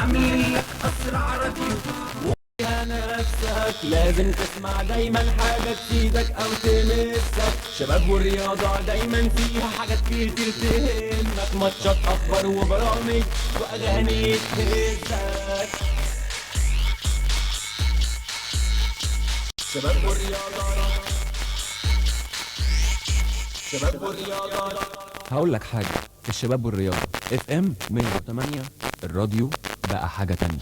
عاملين لك اسرع راديو. نفسك لازم تسمع دايما حاجة تفيدك او تمسك. شباب والرياضة دايما فيها حاجات كتير تهمك، ماتشات اخبار وبرامج واغاني تهزك. شباب والرياضة، شباب والرياضة. هقول لك حاجة، الشباب والرياضة FM 108 الراديو بقى حاجة تانية.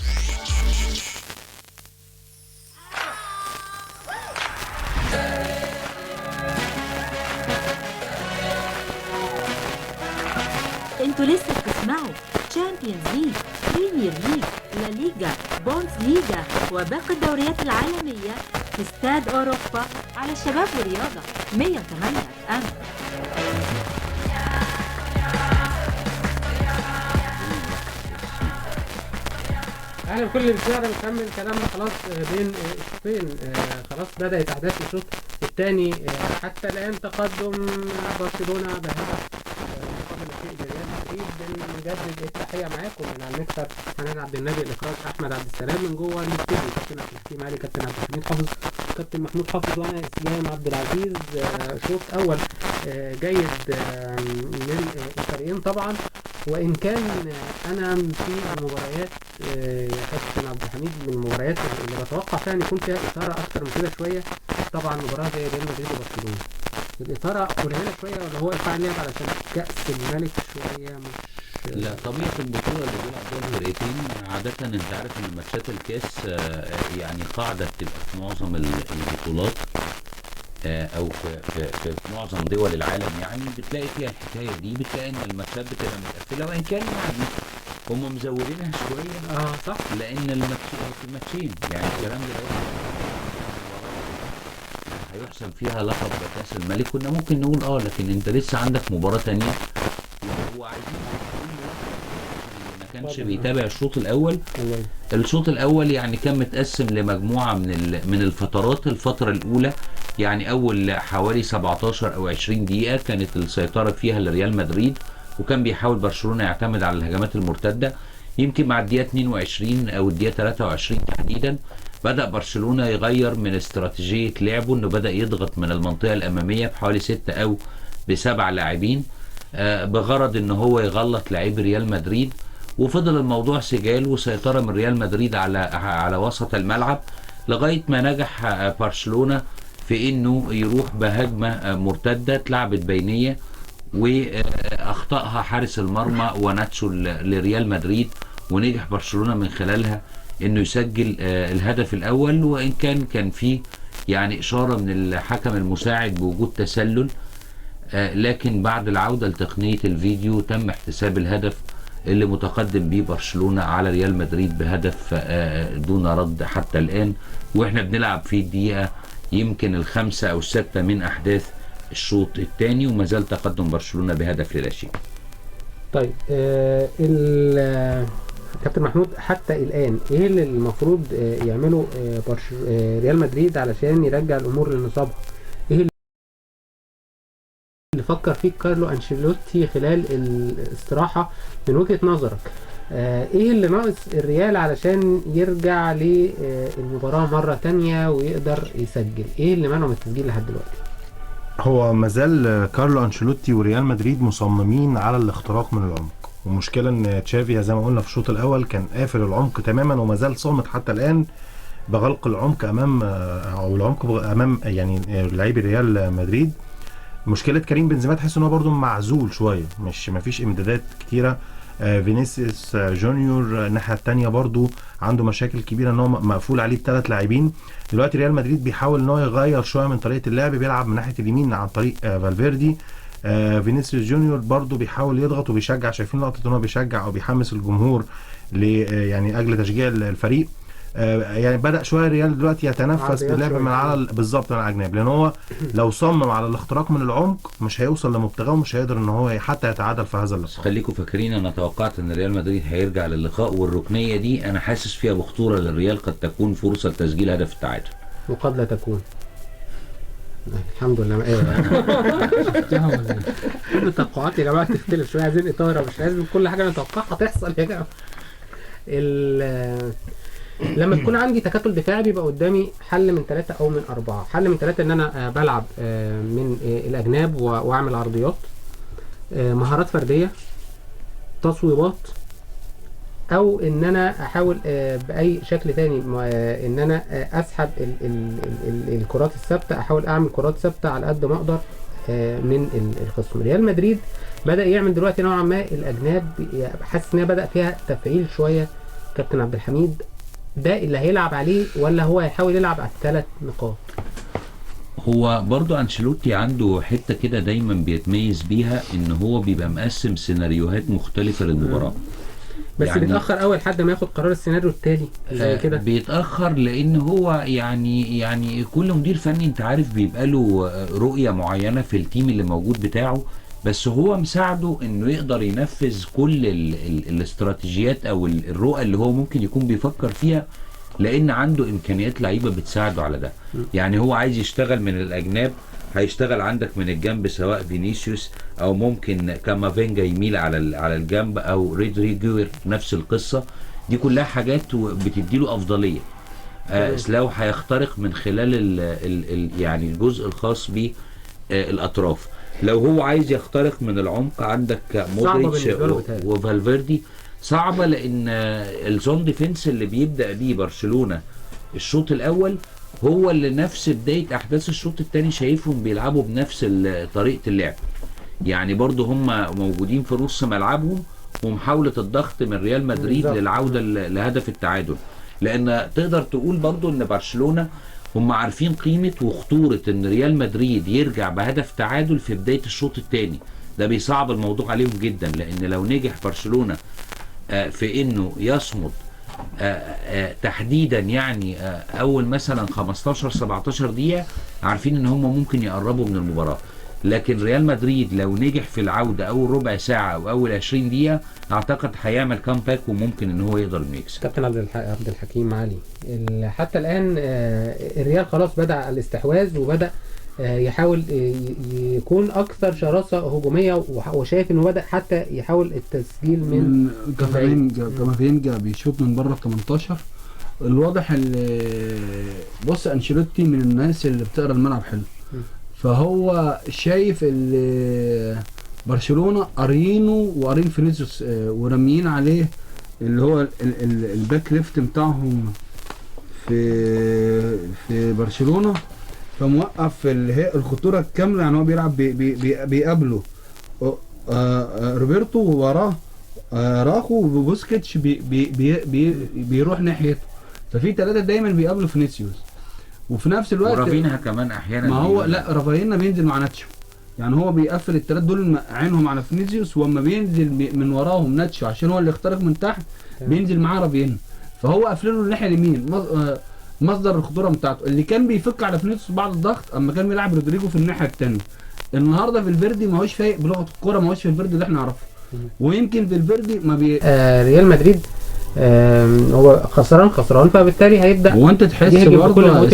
انتوا لسه بتسمعوا تشامبيونز ليج، بريمير ليج، لا ليجا، بونز ليجا وباقي الدوريات العالمية في استاد أوروبا على الشباب والرياضة 108 FM. اهلا بكل اللي بيسمعنا. بنكمل كلامنا خلاص بين الشوطين. خلاص بدأت احداث الشوط الثاني. حتى الان تقدم برشلونة بهدف مقابل شيء لريال مدريد. بنجدد التحية معاكم من على المكتب حنان عبد النبي، الاخراج احمد عبد السلام، من جوه الاستوديو كابتن عبد الحكيم علي، كابتن عبد الحميد حافظ، كابتن محمود حافظ، وانا اسلام عبد العزيز. شوط اول جيد من الفريقين طبعا. وإن كان أنا في المباريات يا كابتن عبد الحميد من المباريات اللي بتوقع فيها أن يكون فيها إثارة أكتر من كده شوية، طبعا مباراة زي ريال مدريد وبرشلونة الإثارة قليلة شوية، ولا هو إيقاع اللعب علشان كأس الملك شوية مش. لا، طبيعة البطولة اللي بيلعب فيها الفرقتين عادة انت عارف ان ماتشات الكاس يعني قاعدة بتبقى في معظم البطولات او في معظم دول العالم، يعني بتلاقي فيها الحكايه دي، بتلاقي ان الماتشات بتبقى متقفله، وان كان يعني هم مزودينها شويه. صح، لان الماتشين يعني الكلام ده هيحسم فيها لقب كاس الملك، كنا ممكن نقول لكن انت لسه عندك مباراه ثانيه. هو عايزين ما كانش بيتابع الشوط الاول. الشوط الاول يعني كان متقسم لمجموعه من الفترات. الفتره الاولى يعني اول حوالي 17 او 20 دقيقه كانت السيطره فيها لريال مدريد، وكان بيحاول برشلونه يعتمد على الهجمات المرتده. يمكن مع الدقيقه 22 او الدقيقه 23 تحديدا بدا برشلونه يغير من استراتيجيه لعبه، انه بدا يضغط من المنطقه الاماميه بحوالي 6 او ب7 لاعبين بغرض ان هو يغلط لاعبي ريال مدريد. وفضل الموضوع سجال وسيطره من ريال مدريد على وسط الملعب لغايه ما نجح برشلونه في انه يروح بهجمه مرتده اتلعبت بينيه، واخطاها حارس المرمى وناتشو لريال مدريد، ونجح برشلونه من خلالها انه يسجل الهدف الاول. وان كان فيه يعني اشاره من الحكم المساعد بوجود تسلل، لكن بعد العوده لتقنيه الفيديو تم احتساب الهدف اللي متقدم بيه برشلونه على ريال مدريد بهدف دون رد حتى الان، واحنا بنلعب في الدقيقه يمكن ال5 أو ال6 من احداث الشوط الثاني، وما زال تقدم برشلونه بهدف للا شيء. طيب كابتن محمود، حتى الان ايه اللي المفروض يعمله ريال مدريد علشان يرجع الامور لنصابها؟ ايه اللي فكر فيه كارلو انشيلوتي خلال الاستراحه من وجهه نظرك؟ ايه اللي ناقص الريال علشان يرجع للمباراة مرة تانية ويقدر يسجل؟ ايه اللي منعه من التسجيل لحد دلوقتي؟ هو مازال كارلو انشيلوتي وريال مدريد مصممين على الاختراق من العمق، ومشكلة ان تشافي زي ما قلنا في الشوط الاول كان قافل العمق تماما، ومازال صامت حتى الان بغلق العمق امام او العمق امام يعني لاعبي ريال مدريد. مشكلة كريم بنزيما تحس ان هو برضه معزول شوية، مش مفيش امدادات كتيرة. فينيسيوس جونيور الناحيه الثانيه برضو عنده مشاكل كبيره ان هو مقفول عليه ب3 لاعبين. دلوقتي ريال مدريد بيحاول ان هو يغير شويه من طريقه اللعب، بيلعب من ناحيه اليمين عن طريق فالفيردي. فينيسيوس جونيور برضو بيحاول يضغط وبيشجع، شايفين لقطه ان هو بيشجع او بيحمس الجمهور يعني اجل تشجيع الفريق. يعني بدأ شويه الريال دلوقتي يتنفس باللعب من على بالظبط من الاجناب، لان هو لو صمم على الاختراق من العمق مش هيوصل لمبتغاه ومش هيقدر ان هو حتى يتعادل في هذا اللقاء. خليكم فاكرين انا توقعت ان ريال مدريد هيرجع للقاء، والركنيه دي انا حاسس فيها بخطوره للريال، قد تكون فرصه لتسجيل هدف التعادل وقد لا تكون. الحمد لله. التوقعات يا جماعه تختلف شويه، عايزين اطاره، مش لازم كل حاجه نتوقعها تحصل يا جماعه. لما تكون عندي تكتل دفاعي بيبقى قدامي حل من 3 او من 4. حل من 3 ان انا بلعب من الاجناب واعمل عرضيات، مهارات فرديه، تصويبات، او ان انا احاول باي شكل تاني ان انا اسحب الكرات الثابته، احاول اعمل كرات ثابته على قد ما اقدر من الخصم. ريال مدريد بدا يعمل دلوقتي نوعا ما الاجناب، حاسس ان هي بدا فيها تفعيل شويه. كابتن عبد الحميد ده اللي هيلعب عليه ولا هو هيحاول يلعب على ال3 نقاط؟ هو برضو انشيلوتي عنده حته كده دايما بيتميز بيها، ان هو بيبقى مقسم سيناريوهات مختلفه للمباراه. بس يعني بيتاخر اول حد ما ياخد قرار السيناريو التالي زي كده. بيتاخر لان هو يعني كل مدير فني انت عارف بيبقى له رؤيه معينه في التيم اللي موجود بتاعه، بس هو مساعده انه يقدر ينفذ كل الاستراتيجيات او الرؤى اللي هو ممكن يكون بيفكر فيها، لان عنده امكانيات لعيبه بتساعده على ده. يعني هو عايز يشتغل من الاجناب، هيشتغل عندك من الجنب سواء فينيسيوس او ممكن كامافينجا يميل على الجنب، او رودريجو نفس القصه. دي كلها حاجات بتديله افضليه. سلاو هيخترق من خلال يعني الجزء الخاص بالاطراف. لو هو عايز يخترق من العمق عندك مودريتش وفالفيردي، صعبه لان الزون ديفنس اللي بيبدا بيه برشلونه الشوط الاول هو اللي نفس بدايه احداث الشوط الثاني شايفهم بيلعبوا بنفس طريقه اللعب. يعني برضو هم موجودين في نص ملعبهم، ومحاوله الضغط من ريال مدريد للعوده لهدف التعادل. لان تقدر تقول برضو ان برشلونه هم عارفين قيمه وخطوره ان ريال مدريد يرجع بهدف تعادل في بدايه الشوط الثاني. ده بيصعب الموضوع عليهم جدا، لان لو نجح برشلونه في انه يصمد تحديدا يعني اول مثلا 15-17 دقيقه، عارفين ان هم ممكن يقربوا من المباراه. لكن ريال مدريد لو نجح في العوده اول ربع ساعه او اول 20 دقيقه، اعتقد هيعمل كامباك وممكن ان هو يقدر انه يكسب. كابتن عبد الحكيم علي، حتى الان الريال خلاص بدا الاستحواذ وبدا يحاول يكون اكثر شراسه هجوميه، وشايف انه بدا حتى يحاول التسجيل من كامافينجا بيشوط من بره 18. الواضح بص انشيلوتي من الناس اللي بتقرا الملعب حلو، فهو شايف برشلونه قارينه وقارين فينيسيوس ورميين عليه اللي هو الباك ليفت بتاعهم في برشلونه، فموقف الخطوره الكامله. يعني هو بيلعب بيقابله روبرتو ووراه راخو وبوسكيتش بيروح ناحيته، ففي 3 دايما بيقابلوا فينيسيوس. وفي نفس الوقت ورافينها كمان احيانا. ما هو لا، رافينها بينزل مع ناتشو، يعني هو بيقفل ال3 دول عينهم على فينيسيوس، واما بينزل من وراهم ناتشو عشان هو اللي يخترق من تحت بينزل معاه رافينها، فهو قافل له الناحيه اليمين. مصدر الخطوره بتاعته اللي كان بيفك على فينيسيوس بعد الضغط اما كان بيلعب رودريجو في الناحيه الثانيه. النهارده فالفيردي ما هوش فايق بلغه الكوره، ما هوش في الفيردي اللي احنا نعرفه، ويمكن فالفيردي ما ريال مدريد هو خسران فبالتالي هيبدا. وانت تحس برضه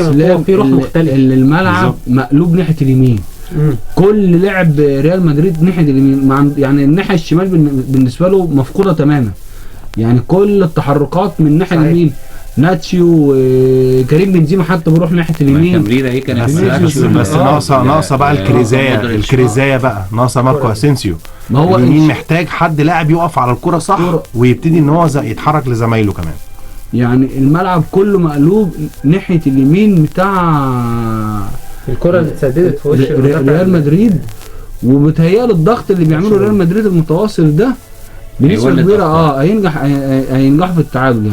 في روح مختلفه، الملعب مقلوب ناحيه اليمين. كل لعب ريال مدريد ناحيه اليمين، يعني الناحيه الشمال بالنسبه له مفقوده تماما. يعني كل التحركات من الناحيه اليمين، ناتشيو وكريم بنزيما حتى بيروح ناحيه اليمين. التمريره هي كانت بس ناقصه بقى الكريزايه بقى ناقصه ماركو اسينسيو. ما هو اليمين محتاج حد لاعب يقف على الكره صح ويبتدي ان هو يتحرك لزمايله كمان. يعني الملعب كله مقلوب ناحيه اليمين بتاع الكره اللي اتسددت في وش ريال مدريد، وبتهيأ الضغط اللي بيعمله ريال مدريد المتواصل ده بنسبه كبيره هينجح في التعادل.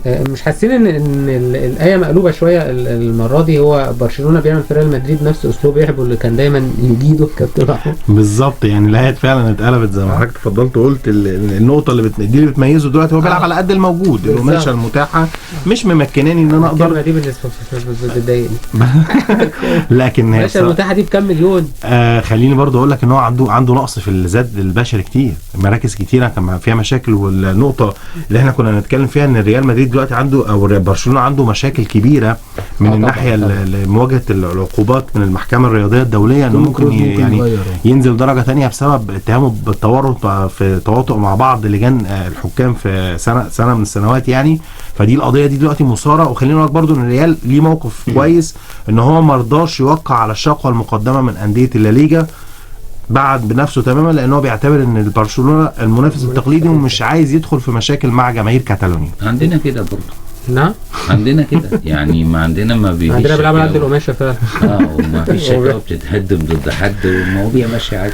يعني مش حاسين ان الايه مقلوبه شويه المره دي؟ هو برشلونه بيعمل في ريال مدريد نفس اسلوب يحبوا اللي كان دايما يجيده كابتن محمود. بالظبط، يعني الايه فعلا اتقلبت زي ما حضرتك اتفضلت وقلت. النقطه اللي اللي بتميزه دلوقتي هو بيلعب على قد الموجود، القماشه المتاحه مش ممكناني ان انا اقدر. دي بالنسبه بتضايقني لكن القماشه المتاحه دي بكام مليون؟ خليني برضه اقول لك ان هو عنده نقص في الزاد البشري كتير، مراكز كتيره كان فيها مشاكل. والنقطه اللي احنا كنا نتكلم فيها ان ريال مدريد مدريد دلوقتي عنده او برشلونه عنده مشاكل كبيره من الناحيه لمواجهه العقوبات من المحكمه الرياضيه الدوليه، انه ممكن يعني ينزل درجه ثانيه بسبب اتهامه بالتورط في تواطؤ مع بعض لجان الحكام في سنه من السنوات يعني. فدي القضيه دي دلوقتي مثاره. وخلينا نقول برضو ان الريال ليه موقف كويس ان هو ما رضاش يوقع على الشقوه المقدمه من انديه الليجا، بعد بنفسه تماما، لانه بيعتبر ان برشلونه المنافس التقليدي ومش عايز يدخل في مشاكل مع جماهير كاتالونيا. عندنا كده برضه. نعم عندنا كده يعني، ما عندنا ما فيش عندنا بيلعبوا على قد القماشه فعلا. وما فيش شكاوى بتتهدم ضد حد والمواضيع ماشيه عادي.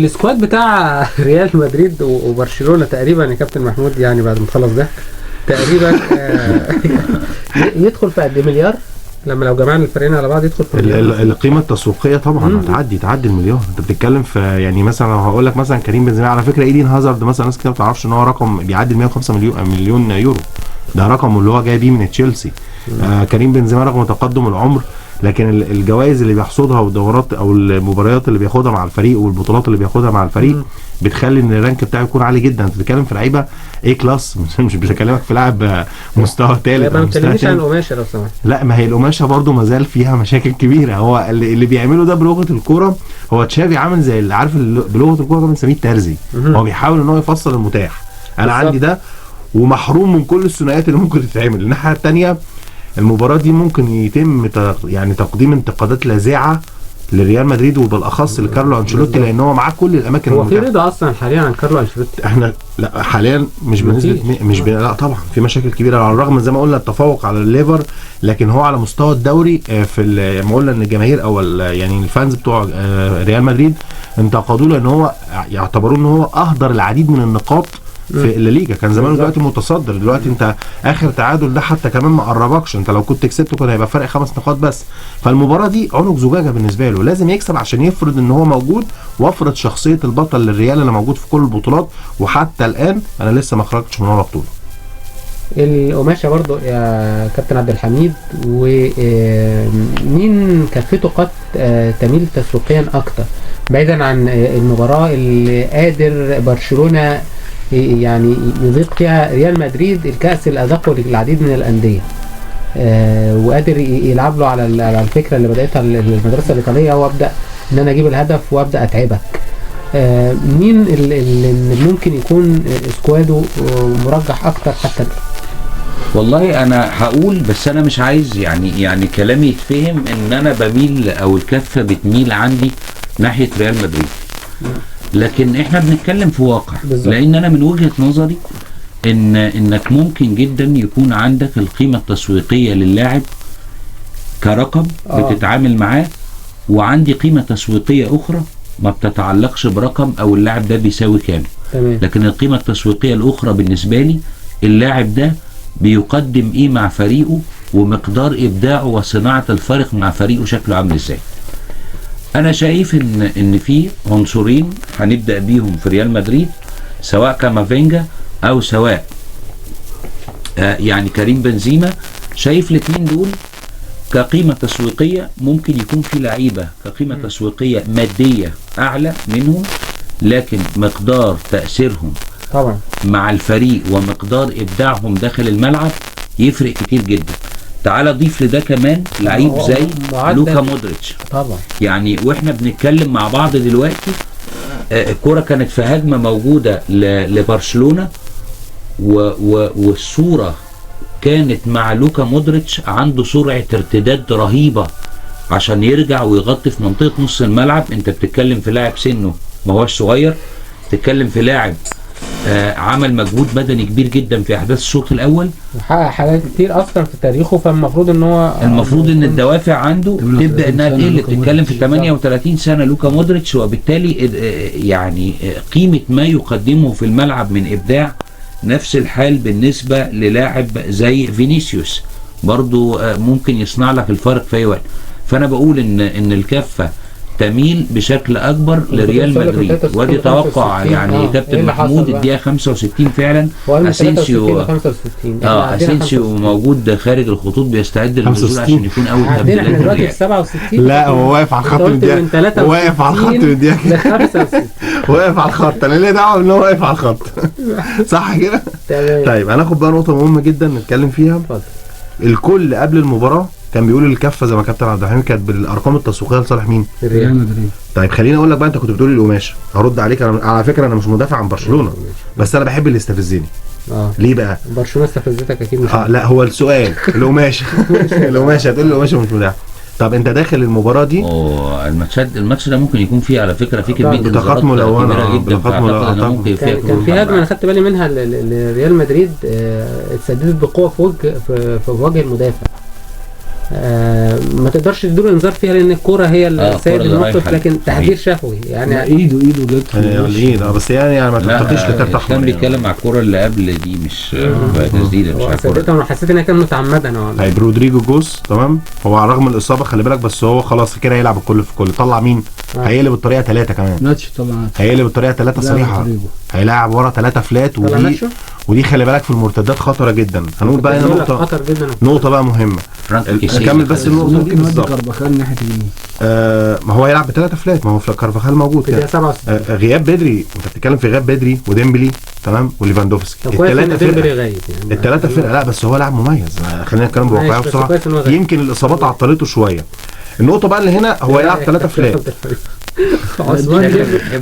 السكواد بتاع ريال مدريد وبرشلونه تقريبا يا كابتن محمود، يعني بعد ما تخلص ده تقريبا يدخل في قد مليار لما لو جمعنا الفريقين على بعض يدخل في القيمه التسويقيه طبعا تعدي المليار. انت بتتكلم في يعني مثلا لو هقول لك مثلا كريم بنزيما، على فكره ايدين هازارد مثلا ناس كتير ما تعرفش ان هو رقم بيعدي 105 مليون يورو، ده رقم اللي هو جاي بيه من تشيلسي. كريم بنزيما رغم تقدم العمر لكن الجوائز اللي بيحصدها والدورات او المباريات اللي بياخدها مع الفريق والبطولات اللي بياخدها مع الفريق بتخلي ان الرانك بتاعه يكون عالي جدا. انت بتتكلم في لعيبه اي كلاس، مش بكلمك في لاعب مستوى ثالث. ما بتكلمنيش عن القماشه لو سمحت. لا، ما هي القماشه برضو ما زال فيها مشاكل كبيره. هو اللي بيعمله ده بلغه الكوره، هو تشافي عامل زي اللي عارف بلغه الكوره ده بنسميه الترزي. هو بيحاول ان هو يفصل المتاح. انا عندي ده ومحروم من كل الثنائيات اللي ممكن تتعمل. الناحيه الثانيه المباراه دي ممكن يتم يعني تقديم انتقادات لاذعه لريال مدريد وبالاخص لكارلو انشيلوتي، لان هو معاه كل الاماكن. هو في رضا اصلا حاليا عن كارلو انشيلوتي؟ احنا لا حاليا مش بنسبه لا طبعا في مشاكل كبيره، على الرغم من زي ما قلنا التفوق على الليفر، لكن هو على مستوى الدوري في ما قلنا ان الجماهير او يعني الفانز بتوع ريال مدريد انتقدوه لان هو يعتبروه ان هو اهدر العديد من النقاط في الليجا. كان زمان دلوقتي متصدر، دلوقتي انت اخر تعادل ده حتى كمان ما قربكش، انت لو كنت كسبته كان هيبقى فرق 5 نقاط بس. فالمباراه دي عنق زجاجه بالنسبه له، لازم يكسب عشان يفرض ان هو موجود وافرض شخصيه البطل للريال اللي موجود في كل البطولات. وحتى الان انا لسه ما خرجتش من ورا بطوله. القماشه برضو يا كابتن عبد الحميد، ومين كفته قد تميل تسويقيا اكتر بعيدا عن المباراه اللي قادر برشلونه يعني يضيق فيها ريال مدريد الكأس الأدق للعديد من الأندية، وقادر يلعب له على الفكرة اللي بدأتها المدرسة الإيطالية، وأبدأ إن أنا أجيب الهدف وأبدأ أتعبك. مين اللي ممكن يكون سكواده مرجح أكتر حتى الآن؟ والله أنا هقول، بس أنا مش عايز يعني كلامي يتفهم إن أنا بميل أو الكفة بتميل عندي ناحية ريال مدريد، لكن احنا بنتكلم في واقع بالزبط. لان انا من وجهة نظري انك ممكن جدا يكون عندك القيمة التسويقية للاعب كرقم بتتعامل معاه، وعندي قيمة تسويقية اخرى ما بتتعلقش برقم او اللاعب ده بيساوي كام. لكن القيمة التسويقية الاخرى بالنسبة لي اللاعب ده بيقدم ايه مع فريقه، ومقدار ابداعه وصناعة الفارق مع فريقه شكله عامل ازاي. انا شايف ان في عنصرين هنبدا بيهم في ريال مدريد، سواء كامافينجا او سواء يعني كريم بنزيما. شايف الاثنين دول كقيمه تسويقيه ممكن يكون في لعيبه كقيمه تسويقيه ماديه اعلى منهم، لكن مقدار تاثيرهم طبعا مع الفريق ومقدار ابداعهم داخل الملعب يفرق كتير جدا. تعال ضيف لده كمان لعيب زي لوكا مودريتش طبعا. يعني واحنا بنتكلم مع بعض دلوقتي الكرة كانت في هجمة موجودة لبرشلونة والصورة كانت مع لوكا مودريتش عنده سرعة ارتداد رهيبة عشان يرجع ويغطي في منطقة نص الملعب. انت بتتكلم في لاعب سنه ما هوش صغير، بتتكلم في لاعب عمل مجهود بدني كبير جدا في احداث الشوط الاول وحقق حاجات كتير اصلا في تاريخه، فالمفروض ان هو ان الدوافع عنده تبدا انها تقل. بتتكلم في 38 سنه لوكا مودريتش، وبالتالي يعني قيمه ما يقدمه في الملعب من ابداع. نفس الحال بالنسبه للاعب زي فينيسيوس برضو ممكن يصنع لك الفرق في اي وقت. فانا بقول ان الكفه تميل بشكل اكبر لريال بقول لك من مدريد، 63 وادي توقع 65. يعني إيه كابتن اللي حصل محمود بقى؟ الدقيقه 65 فعلا. هو قال من 63 اسينسيو ل 65. إحنا عدينا اسينسيو 65. موجود خارج الخطوط بيستعد للنزول 65. عشان يكون اول عدينا تبديلات احنا دلوقتي في الريال. 67. لا هو واقف على الخط من قلت من الدقيقه، 63 واقف على الخط من الدقيقه ل 65. واقف على الخط، انا ليه دعوه ان هو واقف على الخط صح كده؟ تمام. طيب هناخد بقى نقطه مهمه جدا نتكلم فيها. اتفضل. الكل قبل المباراه كان بيقول الكفه زي ما كابتن عبد الحميد كانت بالارقام التسويقيه لصالح مين؟ ريال الريال. مدريد. طيب خليني اقول لك بقى، انت كنت بتقول القماشه، هرد عليك. انا على فكره انا مش مدافع عن برشلونه، بس انا بحب اللي يستفزني. ليه بقى؟ برشلونه استفزتك اكيد مش لا هو السؤال القماشه القماشه هتقول لي القماشه مش مدافع. طب انت داخل المباراه دي الماتش ده ممكن يكون فيه على فكره فيه كميه بطاقات انذارات ملونة، كبيره جدا، بطاقات فأعتقد ملونة. إن ممكن فيها كان في هجمه انا خدت بالي منها لريال مدريد، اتسددت بقوه في وجه المدافع. ما تقدرش تدور انذار فيها لان الكوره هي السيد الكرة اللي الموقف، رايحة. لكن تحذير شفوي يعني يعني. ايده جت في الوش. الايد بس يعني ما ترتقيش لكارت كان احمر. بيتكلم على الكوره اللي قبل دي، مش تسديده، مش هو على الكوره. سددتها وانا حسيت انها كانت متعمده نوعا ما. طيب رودريجو جوز تمام، هو على الرغم من الاصابه خلي بالك، بس هو خلاص كده هيلعب الكل في الكل. طلع مين؟ هيقلب الطريقه 3 كمان، ناتش طبعا. هيقلب الطريقه 3 صريحه، هيلاعب ورا 3 فلات، ودي خلي بالك في المرتدات خطره جدا. هنقول بقى هنا نقطه خطر جدا. نقطه بقى مهمه. نكمل بس النقطه دي ممكن بالظبط. كارفاخال ناحيه اليمين. ما هو هيلعب ب3 فلات، ما هو كارفاخال موجود في كده. 67. غياب بدري، انت بتتكلم في غياب بدري وديمبلي تمام وليفاندوفسكي، الثلاثه فرقه غايب يعني. الثلاثه فرقه. لا بس هو لاعب مميز، خلينا نتكلم بواقعيه بسرعه. يمكن الاصابات عطلته شويه. النقطه بقى اللي هنا هو هيلعب 3 فلات.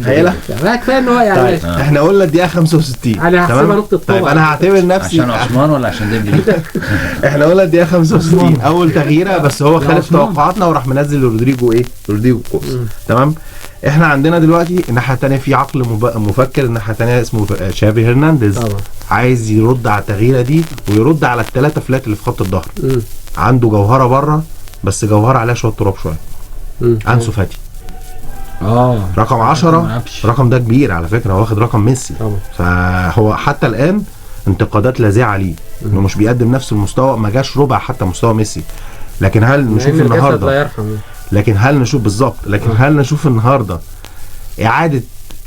هيلعب كفايه ان هو يعني. احنا قلنا الدقيقه 65 انا هحسبها نقطه طيب انا هعتبر نفسي عشان عثمان ولا عشان ديمبلي؟ احنا قلنا الدقيقه 65 اول تغييره، بس هو خالف توقعاتنا وراح منزل رودريجو كوس. تمام. احنا عندنا دلوقتي الناحيه الثانيه في عقل مفكر، الناحيه الثانيه اسمه شافي هرنانديز طبعا. عايز يرد على التغييره دي ويرد على ال3 فلات اللي في خط الظهر. عنده جوهره بره، بس جوهره عليها شويه تراب شويه. انسو فاتي رقم 10. الرقم ده كبير على فكره، هو واخد رقم ميسي طبعا. فهو حتى الان انتقادات لاذعه ليه انه مش بيقدم نفس المستوى، ما جاش ربع حتى مستوى ميسي. لكن هل نشوف النهارده هل نشوف النهارده اعاده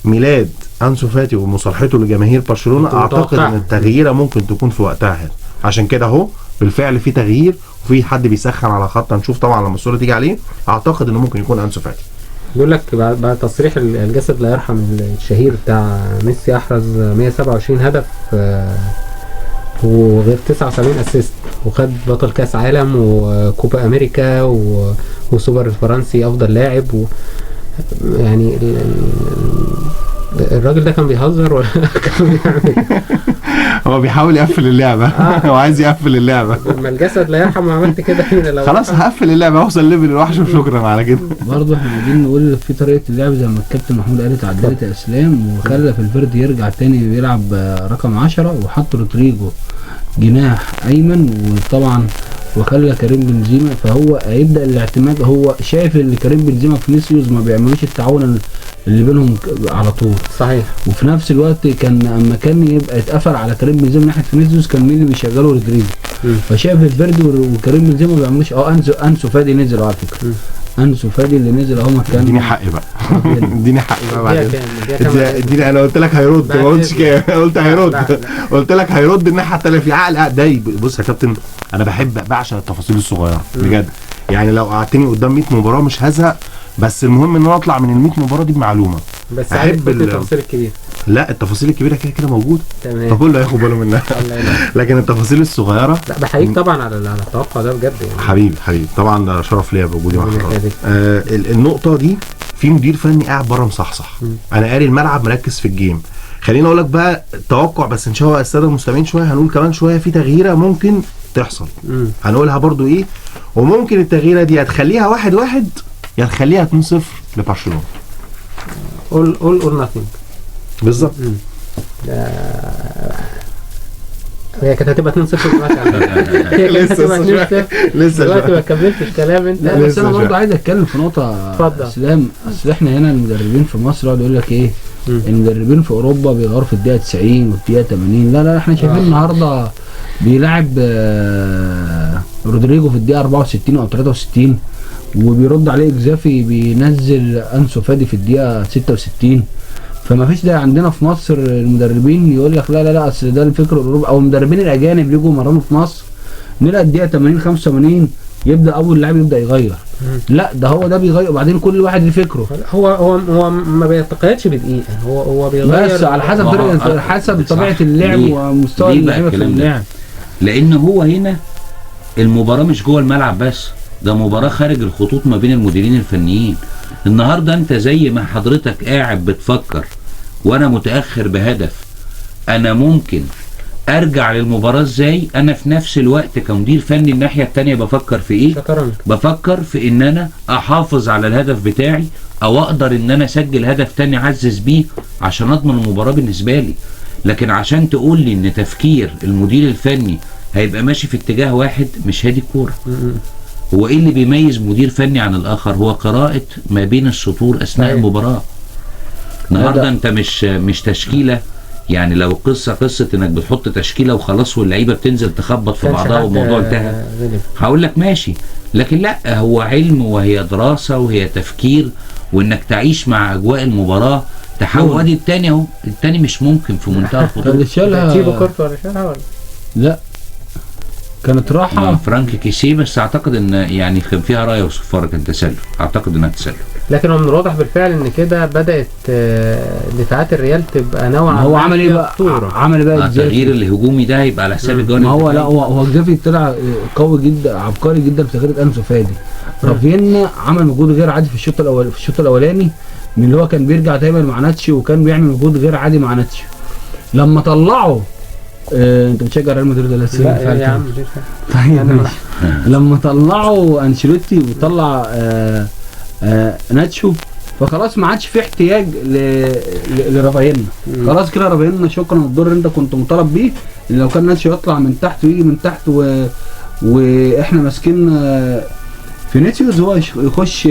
ميلاد انسو فاتي ومصالحته لجماهير برشلونه؟ اعتقد ان التغييره ممكن تكون في وقتها هنا. عشان كده اهو بالفعل في تغيير وفي حد بيسخن على خط، هنشوف طبعا لما الصوره تيجي عليه. اعتقد انه ممكن يكون انسو فاتي. بيقول لك بعد تصريح الجسد لا يرحم الشهير بتاع ميسي، احرز 127 هدف وغير 79 اسيست، وخد بطل كاس عالم وكوبا امريكا وسوبر الفرنسي افضل لاعب يعني الراجل ده كان بيهزر ولا كان بيعمل؟ هو بيحاول يقفل اللعبه. هو عايز يقفل اللعبه. لما الجسد لا يرحم وعملت كده خلاص هقفل اللعبه، اوصل ليفل الوحش وشكرا على كده. برضه احنا عايزين نقول في طريقه اللعب زي ما الكابتن محمود قال، اتعدلت يا اسلام وخلى في يرجع تاني بيلعب رقم 10 وحط رودريجو جناح ايمن، وطبعا وخلى كريم بنزيما. فهو هيبدا الاعتماد، هو شايف ان كريم بنزيما وفينيسيوس ما بيعملوش التعاون اللي بينهم على طول. صحيح. وفي نفس الوقت اما كان يبقى اتقفل على كريم بنزيما ناحيه فينيسيوس، كان مين اللي بيشغله؟ رودريجو. فشاف الفيردي وكريم بنزيما ما بيعملوش. انسو فادي نزل على فكره. انسو فادي اللي نزل اهو مكان. اديني حقي بقى اديني حقي بقى بعدين. اديني انا قلت لك هيرد، ما قلتش كده، قلت هيرد. قلت لك هيرد الناحيه الثانيه في عقل ده. بص يا كابتن، انا بعشق التفاصيل الصغيره بجد. يعني لو قعدتني قدام 100 مباراه مش هزهق، بس المهم ان انا اطلع من ال 100 مباراه دي بمعلومه. بس احب التفاصيل الكبيره. لا التفاصيل الكبيره كده موجوده، تمام، فكله هياخد باله منها. لكن التفاصيل الصغيره، لا بحييك طبعا على التوقع ده بجد يعني. حبيبي طبعا ده شرف ليا بوجودي مع حضرتك. النقطه دي في مدير فني قاعد بره مصحصح، انا قاري الملعب مركز في الجيم. خليني اقول لك بقى التوقع، بس ان شاء الله الساده المستمعين شويه هنقول كمان شويه في تغييره ممكن تحصل. هنقولها برضو ايه، وممكن التغييره دي هتخليها 1-1 يا تخليها 2-0 لبرشلونه. all nothing بالظبط. هي كانت هتبقى 2-0 لسه دلوقتي ما كملتش كلام انت. لا بس انا برضه عايز اتكلم في نقطه. اسلام، اصل احنا هنا المدربين في مصر يقعد يقول لك ايه، المدربين في اوروبا بيغيروا في الدقيقه 90 والدقيقه 80. لا احنا شايفين النهارده بيلعب رودريجو في الدقيقه 64 او 63 وبيرد عليه اكزافي بينزل انسو فادي في الدقيقه 66. فما فيش داعي عندنا في مصر المدربين يقول لك لا لا لا اصل ده الفكر الاوروبي، او المدربين الاجانب يجوا يمرنوا في مصر نلقى الدقيقه 80 85 يبدا اول لاعب يبدا يغير. لا ده هو ده بيغير، وبعدين كل واحد ليه فكره. هو ما بيتقيدش بدقيقه، هو بيغير بس على حسب طريقه، حسب طبيعه اللعب ومستوى اللعيبه في اللعب. لان هو هنا المباراه مش جوه الملعب بس، ده مباراه خارج الخطوط ما بين المديرين الفنيين. النهارده انت زي ما حضرتك قاعد بتفكر وانا متاخر بهدف انا ممكن ارجع للمباراه ازاي، انا في نفس الوقت كمدير فني الناحيه الثانيه بفكر في ايه؟ شكرا. بفكر في ان انا احافظ على الهدف بتاعي، او اقدر ان انا اسجل هدف تاني اعزز بيه عشان اضمن المباراه بالنسبه لي. لكن عشان تقول لي ان تفكير المدير الفني هيبقى ماشي في اتجاه واحد، مش هادي الكوره. هو ايه اللي بيميز مدير فني عن الاخر؟ هو قراءه ما بين السطور اثناء المباراه. النهارده انت مش تشكيله، يعني لو قصه انك بتحط تشكيله وخلاص واللعيبه بتنزل تخبط في بعضها والموضوع انتهى، هقول لك ماشي. لكن لا، هو علم وهي دراسه وهي تفكير، وانك تعيش مع اجواء المباراه. تحول ادي الثاني اهو، الثاني مش ممكن في منتهى الخطوره. اللي شالها تيبو كورتو ولا شالها ولا لا كانت راحه فرانك كيسيه، بس اعتقد ان يعني كان فيها رايه وصفاره، كان تسلل، اعتقد انها تسلل. لكن هو من الواضح بالفعل ان كده بدات دفاعات الريال تبقى نوعا ما. هو عمل ايه بقى؟ عمل بقى التغيير الهجومي ده هيبقى على حساب الجوانب. ما هو لا هو اكزافي طلع قوي جدا، عبقري جدا في تغيير انسو فادي. رافينا عمل مجهود غير عادي في الشوط الاولاني، من اللي هو كان بيرجع دايما مع ناتشي وكان بيعمل مجهود غير عادي مع ناتشي. لما طلعوا انت بتشجع ريال مدريد ولا لا يا عم طيب ماشي. لما طلعوا انشيلوتي وطلع ناتشو، فخلاص ما عادش في احتياج لرافاينا. خلاص كده رافاينا شكرا، الدور اللي انت كنت مطالب بيه اللي لو كان ناتشو يطلع من تحت ويجي من تحت واحنا ماسكين فينيسيوس هو يخش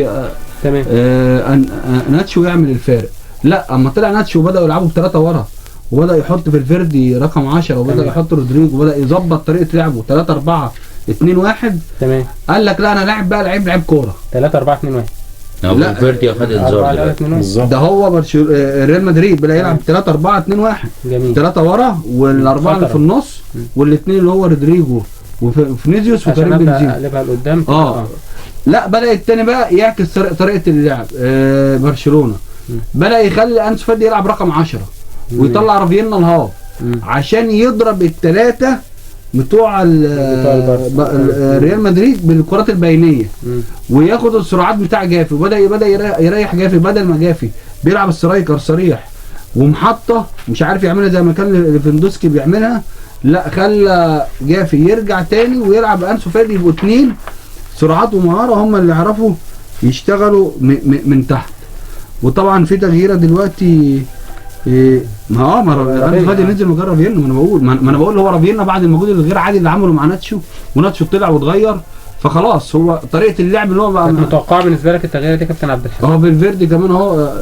تمام ناتشو يعمل الفارق. لا اما طلع ناتشو وبداوا يلعبوا بثلاثه ورا، وبدا يحط في الفيردي رقم 10، وبدا يحط رودريجو، وبدا يظبط طريقه لعبه 3 4 2 1. تمام. قال لك لا انا لاعب بقى لعيب كوره 3 4 2 1. لا فيردي اخد انذار ده هو ريال مدريد بدا يلعب 3 4 2 1. جميل. 3 ورا والاربعه اللي في النص والاثنين اللي هو رودريجو وفينيسيوس وكريم بنزيما. قلبها لقدام. لا بدا الثاني بقى يعكس طريقه اللعب. برشلونه بدا يخلي انسو فادي يلعب رقم 10 ويطلع رافينا الهاف عشان يضرب الثلاثه بتوع ريال مدريد بالكرات البينيه وياخد السرعات بتاع جافي. وبدا يريح جافي، بدل ما جافي بيلعب السترايكر صريح ومحطه مش عارف يعملها زي ما كان ليفاندوسكي بيعملها، لا خلى جافي يرجع تاني ويلعب انسو فادي يبقوا 2 سرعات ومهاره هم اللي يعرفوا يشتغلوا من تحت. وطبعا في تغييره دلوقتي ما انسو فادي نزل مكان رافينا. ما انا بقول هو رافينا بعد المجهود الغير عادي اللي عمله مع ناتشو، وناتشو طلع واتغير، فخلاص هو طريقه اللعب اللي هو بقى متوقع بالنسبه لك التغيير دي كابتن عبد الحليم؟ هو بالفيردي كمان هو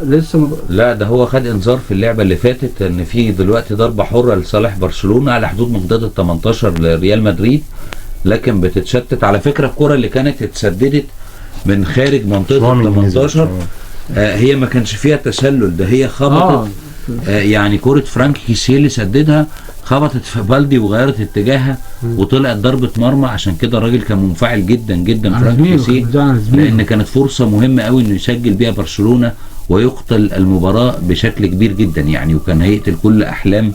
لسه لا ده هو خد انذار في اللعبه اللي فاتت ان في دلوقتي ضربه حره لصالح برشلونه على حدود منطقه ال 18 لريال مدريد، لكن بتتشتت. على فكره الكره اللي كانت اتسددت من خارج منطقه ال 18 هي ما كانش فيها تسلل، ده هي خبطت يعني كره فرانك كيسيه اللي سددها خبطت في بالدي وغيرت اتجاهها وطلعت ضربه مرمى. عشان كده الراجل كان منفعل جدا جدا فرانك كيسيه، لان كانت فرصه مهمه قوي انه يسجل بيها برشلونه ويقتل المباراه بشكل كبير جدا يعني، وكان هيقتل كل احلام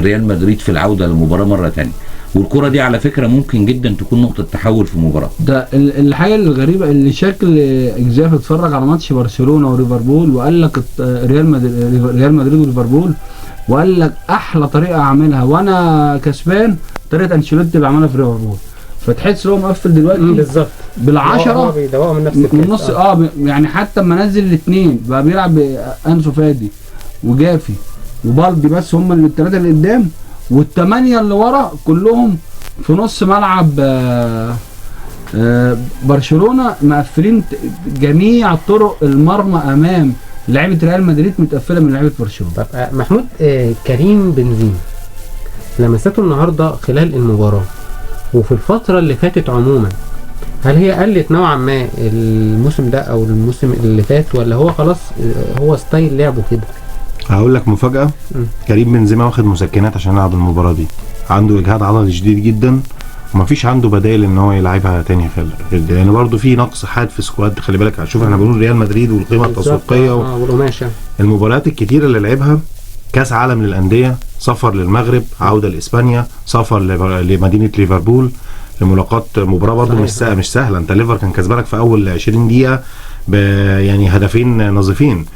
ريال مدريد في العوده للمباراه مره ثانيه. والكره دي على فكره ممكن جدا تكون نقطه تحول في المباراه. ده الحاجه الغريبه اللي شكل اكزاف اتفرج على ماتش برشلونه وليفربول وقال لك ريال مدريد وليفربول، وقال لك احلى طريقه اعملها وانا كسبان طريقه انشيلوتي اللي عملها في ليفربول. فتحس هو مقفل دلوقتي بالظبط بال10 بيدوقوا من نفس من نص يعني حتى اما نزل الاثنين بقى بيلعب انسو فادي وجافي وبالدي، بس هم الثلاثه اللي قدام، والثمانيه اللي ورا كلهم في نص ملعب برشلونه مقفلين جميع طرق المرمى امام لعيبه ريال مدريد، متقفله من لعيبه برشلونه. طب محمود، كريم بنزيما لمساته النهارده خلال المباراه وفي الفتره اللي فاتت عموما هل هي قلت نوعا ما الموسم ده او الموسم اللي فات، ولا هو خلاص هو ستايل لعبه كده؟ هقول لك مفاجاه، كريم بنزيما واخد مسكنات عشان يلعب المباراه دي، عنده اجهاد عضلي شديد جدا ومفيش عنده بدائل ان هو يلعبها تاني غير دي، لان برضه في نقص حاد في سكواد. خلي بالك، شوف احنا بنقول ريال مدريد والقيمه التسويقيه والقماشه، المباريات الكتيره اللي لعبها، كاس عالم للانديه، سفر للمغرب، عوده لاسبانيا، سفر لمدينه ليفربول لملاقات مباراه برضه مش سهله. انت ليفر كان كسبانك في اول 20 دقيقه يعني هدفين نظيفين،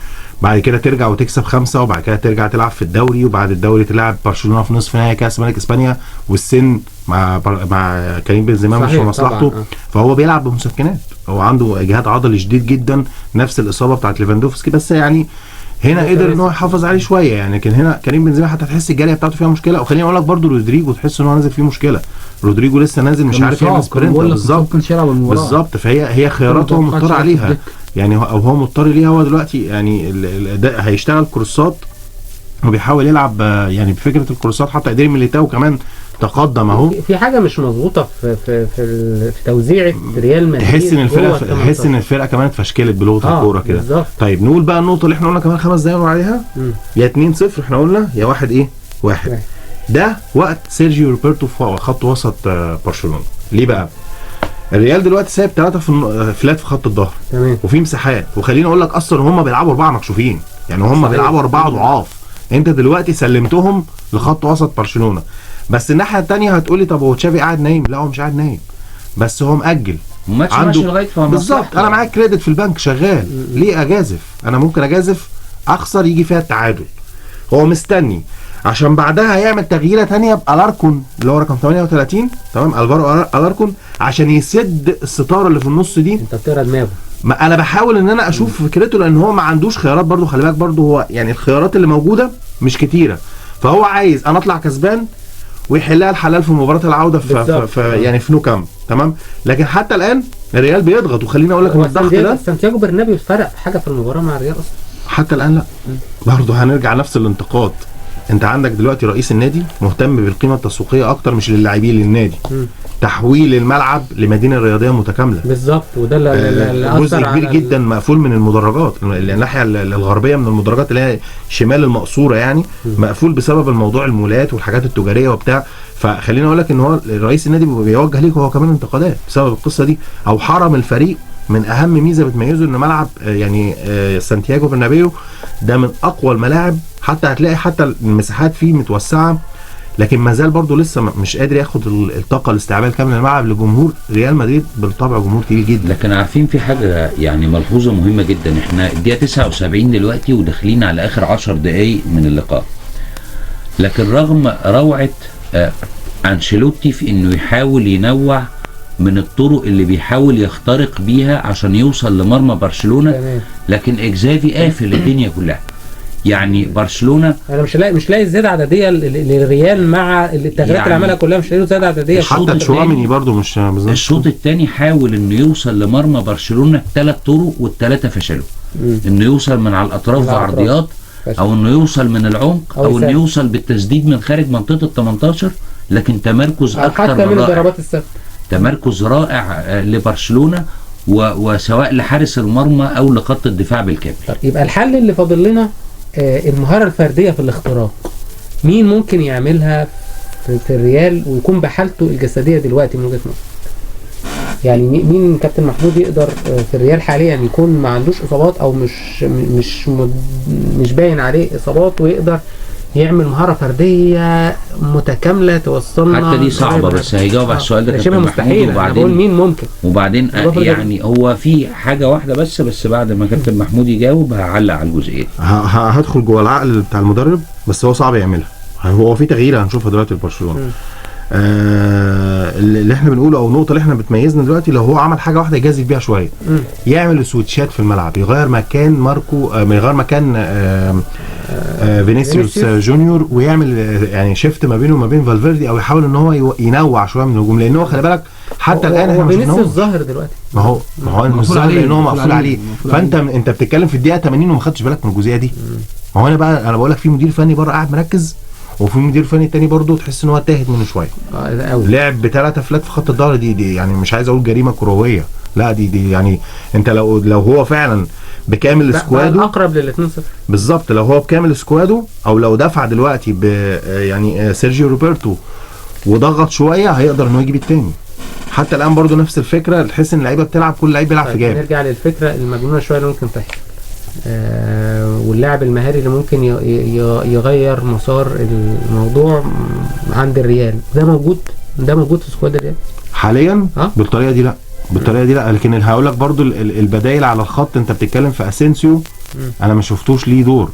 بعد كده ترجع وتكسب 5، وبعد كده ترجع تلعب في الدوري، وبعد الدوري تلعب برشلونه في نصف نهائي كاس ملك اسبانيا، والسن مع كريم بنزيما مش في مصلحته، فهو بيلعب بمسكنات، هو عنده اجهاد عضلي شديد جدا، نفس الاصابه بتاعت ليفاندوفسكي، بس يعني هنا قدر ان هو يحافظ عليه شويه يعني. لكن هنا كريم بنزيما حتى تحس الجاريه بتاعته فيها مشكله. وخليني اقول لك برده رودريجو تحس ان هو نازل فيه مشكله، رودريجو لسه نازل مش عارف يعمل سبرنت بالظبط، فهي خياراته هو مضطر عليها يعني، او هو مضطر ليها هو دلوقتي يعني. ده هيشتغل كورسات وبيحاول يلعب يعني بفكره الكورسات، حتى قدر ميليتاو كمان تقدم اهو. في حاجه مش مظبوطه في توزيعه ريال مدريد، تحس ان الفرقه كمان اتفشكلت بلغه الكوره كده. طيب نقول بقى النقطه اللي احنا قلنا كمان 5 دقايق عليها، يا 2-0 احنا قلنا، يا 1-1. ده وقت سيرجيو روبرتو في خط وسط برشلونه. ليه بقى؟ الريال دلوقتي سايب 3 فلات في خط الظهر، وفي مساحات، وخليني اقول لك اصلا هم بيلعبوا 4 مكشوفين، يعني هم بيلعبوا 4 ضعاف. انت دلوقتي سلمتهم لخط وسط برشلونه، بس الناحيه الثانيه هتقولي طب هو تشافي قاعد نايم؟ لا، هو مش قاعد نايم، بس هو مأجل عنده لغايه بالظبط. انا معايا كريدت في البنك شغال، ليه اجازف؟ انا ممكن اجازف اخسر يجي فيها التعادل. هو مستني عشان بعدها هيعمل تغييره ثانيه بالاركون اللي هو رقم 38، تمام، الفارو الاركون، عشان يسد الستاره اللي في النص دي. انت بتقرا دماغه. ما انا بحاول ان انا اشوف فكرته، لان هو ما عندوش خيارات برضو. خلي بالك برضو هو يعني الخيارات اللي موجوده مش كتيره، فهو عايز انا اطلع كسبان ويحلها الحلال في مباراه العوده في يعني في نو كامب، تمام. لكن حتى الان الريال بيضغط، وخليني اقول لك ان الضغط ده سانتياغو برنابيو فرق حاجه في المباراه مع الريال اصلا حتى الان. لا برضه هنرجع نفس الانتقاد. انت عندك دلوقتي رئيس النادي مهتم بالقيمه التسويقيه اكتر مش للاعبين، للنادي. تحويل الملعب لمدينه رياضيه متكامله بالظبط، وده اللي جزء كبير جدا مقفول من المدرجات، الناحيه الغربيه من المدرجات اللي هي شمال المقصوره يعني مقفول بسبب الموضوع المولات والحاجات التجاريه وبتاع. فخليني اقول لك ان هو رئيس النادي بيوجه ليك هو كمان انتقادات بسبب القصه دي، او حرم الفريق من اهم ميزه بتميزه ان ملعب يعني سانتياغو برنابيو ده من اقوى الملاعب، حتى هتلاقي حتى المساحات فيه متوسعه، لكن ما زال برضه لسه مش قادر ياخد الطاقه الاستيعابيه الكامله للملعب لجمهور ريال مدريد، بالطبع جمهور تقيل جدا. لكن عارفين في حاجه يعني ملحوظه مهمه جدا، احنا الدقيقه 79 دلوقتي وداخلين على اخر 10 دقائق من اللقاء، لكن رغم روعه انشيلوتي في انه يحاول ينوع من الطرق اللي بيحاول يخترق بيها عشان يوصل لمرمى برشلونه، لكن اكزافي قافل الدنيا كلها. يعني برشلونه انا مش لاقي زياده عدديه للريال مع التغييرات يعني اللي عملها كلها، مش لاقي زياده عدديه. حتى تشواميني برضو مش بالظبط. الشوط الثاني حاول انه يوصل لمرمى برشلونه ب3 طرق والثلاثه فشلوا. انه يوصل من على الاطراف بعرضيات، او انه يوصل من العمق، او انه يوصل بالتسديد من خارج منطقه ال18، لكن تمركز اكتر حتى من الضربات الثابته، تمركز رائع لبرشلونه، وسواء لحارس المرمى او لخط الدفاع بالكامل. يبقى الحل اللي فاضل لنا المهارة الفردية في الاختراق. مين ممكن يعملها في الريال ويكون بحالته الجسدية دلوقتي من وجهة نظرك؟ يعني مين كابتن محمود يقدر في الريال حاليا يكون ما عندوش اصابات، او مش باين عليه اصابات، ويقدر يعمل مهارة فردية متكاملة توصلنا؟ حتى دي صعبة، بس هيجاوب على السؤال ده كابتن محمود. وبعدين مين ممكن؟ وبعدين يعني هو في حاجة واحدة بس بعد ما كابتن محمود يجاوب هعلق على الجزئية. هدخل جوه العقل بتاع المدرب، بس هو صعب يعملها. هو في تغيير هنشوفها دلوقتي في برشلونة. اللي احنا بنقوله او النقطه اللي احنا بتميزنا دلوقتي، لو هو عمل حاجه واحده يجازف بيها شويه، يعمل سويتشات في الملعب، يغير مكان ماركو، يغير مكان فينيسيوس جونيور، ويعمل يعني شيفت ما بينه وما بين فالفيردي، او يحاول ان هو ينوع شويه من الهجوم، لان هو خلي بالك حتى الان هو فينيسيوس ظاهر دلوقتي، ما هو مش ظاهر لان هو مقفول عليه. فانت بتتكلم في الدقيقه 80 وما خدتش بالك من الجزئيه دي. ما هو انا بقول لك في مدير فني بره قاعد مركز وفي مدير فني تاني برضه تحس ان هو تاهت منه شويه. قوي. لعب ب3 فلات في خط الظهر، دي يعني مش عايز اقول جريمه كرويه، لا دي يعني انت لو هو فعلا بكامل سكواده اقرب لل 2-0 بالظبط، لو هو بكامل سكواده او لو دفع دلوقتي يعني سيرجيو روبرتو وضغط شويه هيقدر انه يجيب التاني. حتى الان برضو نفس الفكره، تحس ان اللعيبه بتلعب، كل لعيب بيلعب في جاب. نرجع للفكره المجنونه شويه اللي ممكن تحصل، واللاعب المهاري اللي ممكن يغير مسار الموضوع عند الريال. ده موجود في سكواد الريال حاليا بالطريقه دي لا، بالطريقه دي لا. لكن هقول لك برضو البدايل على الخط، انت بتتكلم في اسينسيو، انا ما شفتوش ليه دور.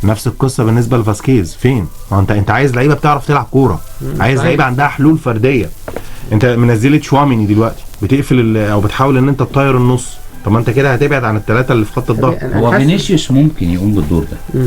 نفس القصه بالنسبه لفاسكيز، فين؟ ما انت عايز لعيبه بتعرف تلعب كوره، عايز لعيبه عندها حلول فرديه. انت منزله شواميني دلوقتي بتقفل او بتحاول ان انت تطير النص، طب ما انت كده هتبعد عن الثلاثه اللي في خط الضغط. هو فينيسيوس ممكن يقوم بالدور ده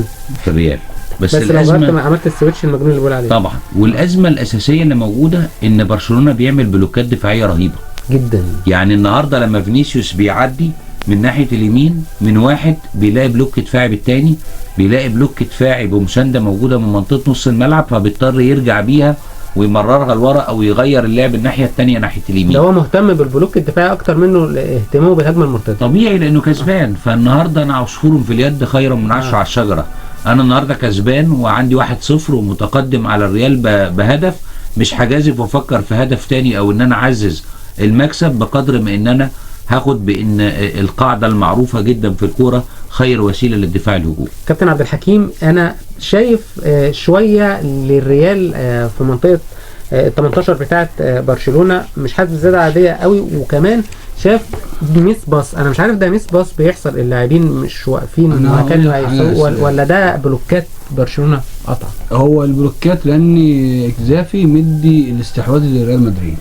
في الريال، بس لو عملت السويتش المجنون اللي بقول عليه طبعا. والازمه الاساسيه اللي موجوده ان برشلونه بيعمل بلوكات دفاعيه رهيبه جدا. يعني النهارده لما فينيسيوس بيعدي من ناحيه اليمين من واحد بيلاقي بلوك دفاعي بالتاني، بيلاقي بلوك دفاعي بمسانده موجوده من منطقه نص الملعب، فبيضطر يرجع بيها ويمررها لورا او يغير اللعب الناحيه الثانيه ناحيه اليمين. ده هو مهتم بالبلوك الدفاعي اكتر منه اهتمامه بالهجمه المرتده. طبيعي لانه كسبان. فالنهارده انا عصفور في اليد خير من 10 على الشجره. انا النهارده كسبان وعندي 1-0 ومتقدم على الريال بهدف، مش هجازف وافكر في هدف تاني او ان انا اعزز المكسب بقدر ما ان انا هاخد بان القاعده المعروفه جدا في الكوره خير وسيله للدفاع الهجومي. كابتن عبد الحكيم، انا شايف شويه للريال في منطقه 18 بتاعه برشلونه مش حاسس بزياده عاديه قوي، وكمان شاف ميس باص. انا مش عارف ده ميس باص بيحصل، اللاعبين مش واقفين مكان ولا ده بلوكات برشلونه قطع. هو البلوكات لان اكزافي مدي الاستحواذ لريال مدريد،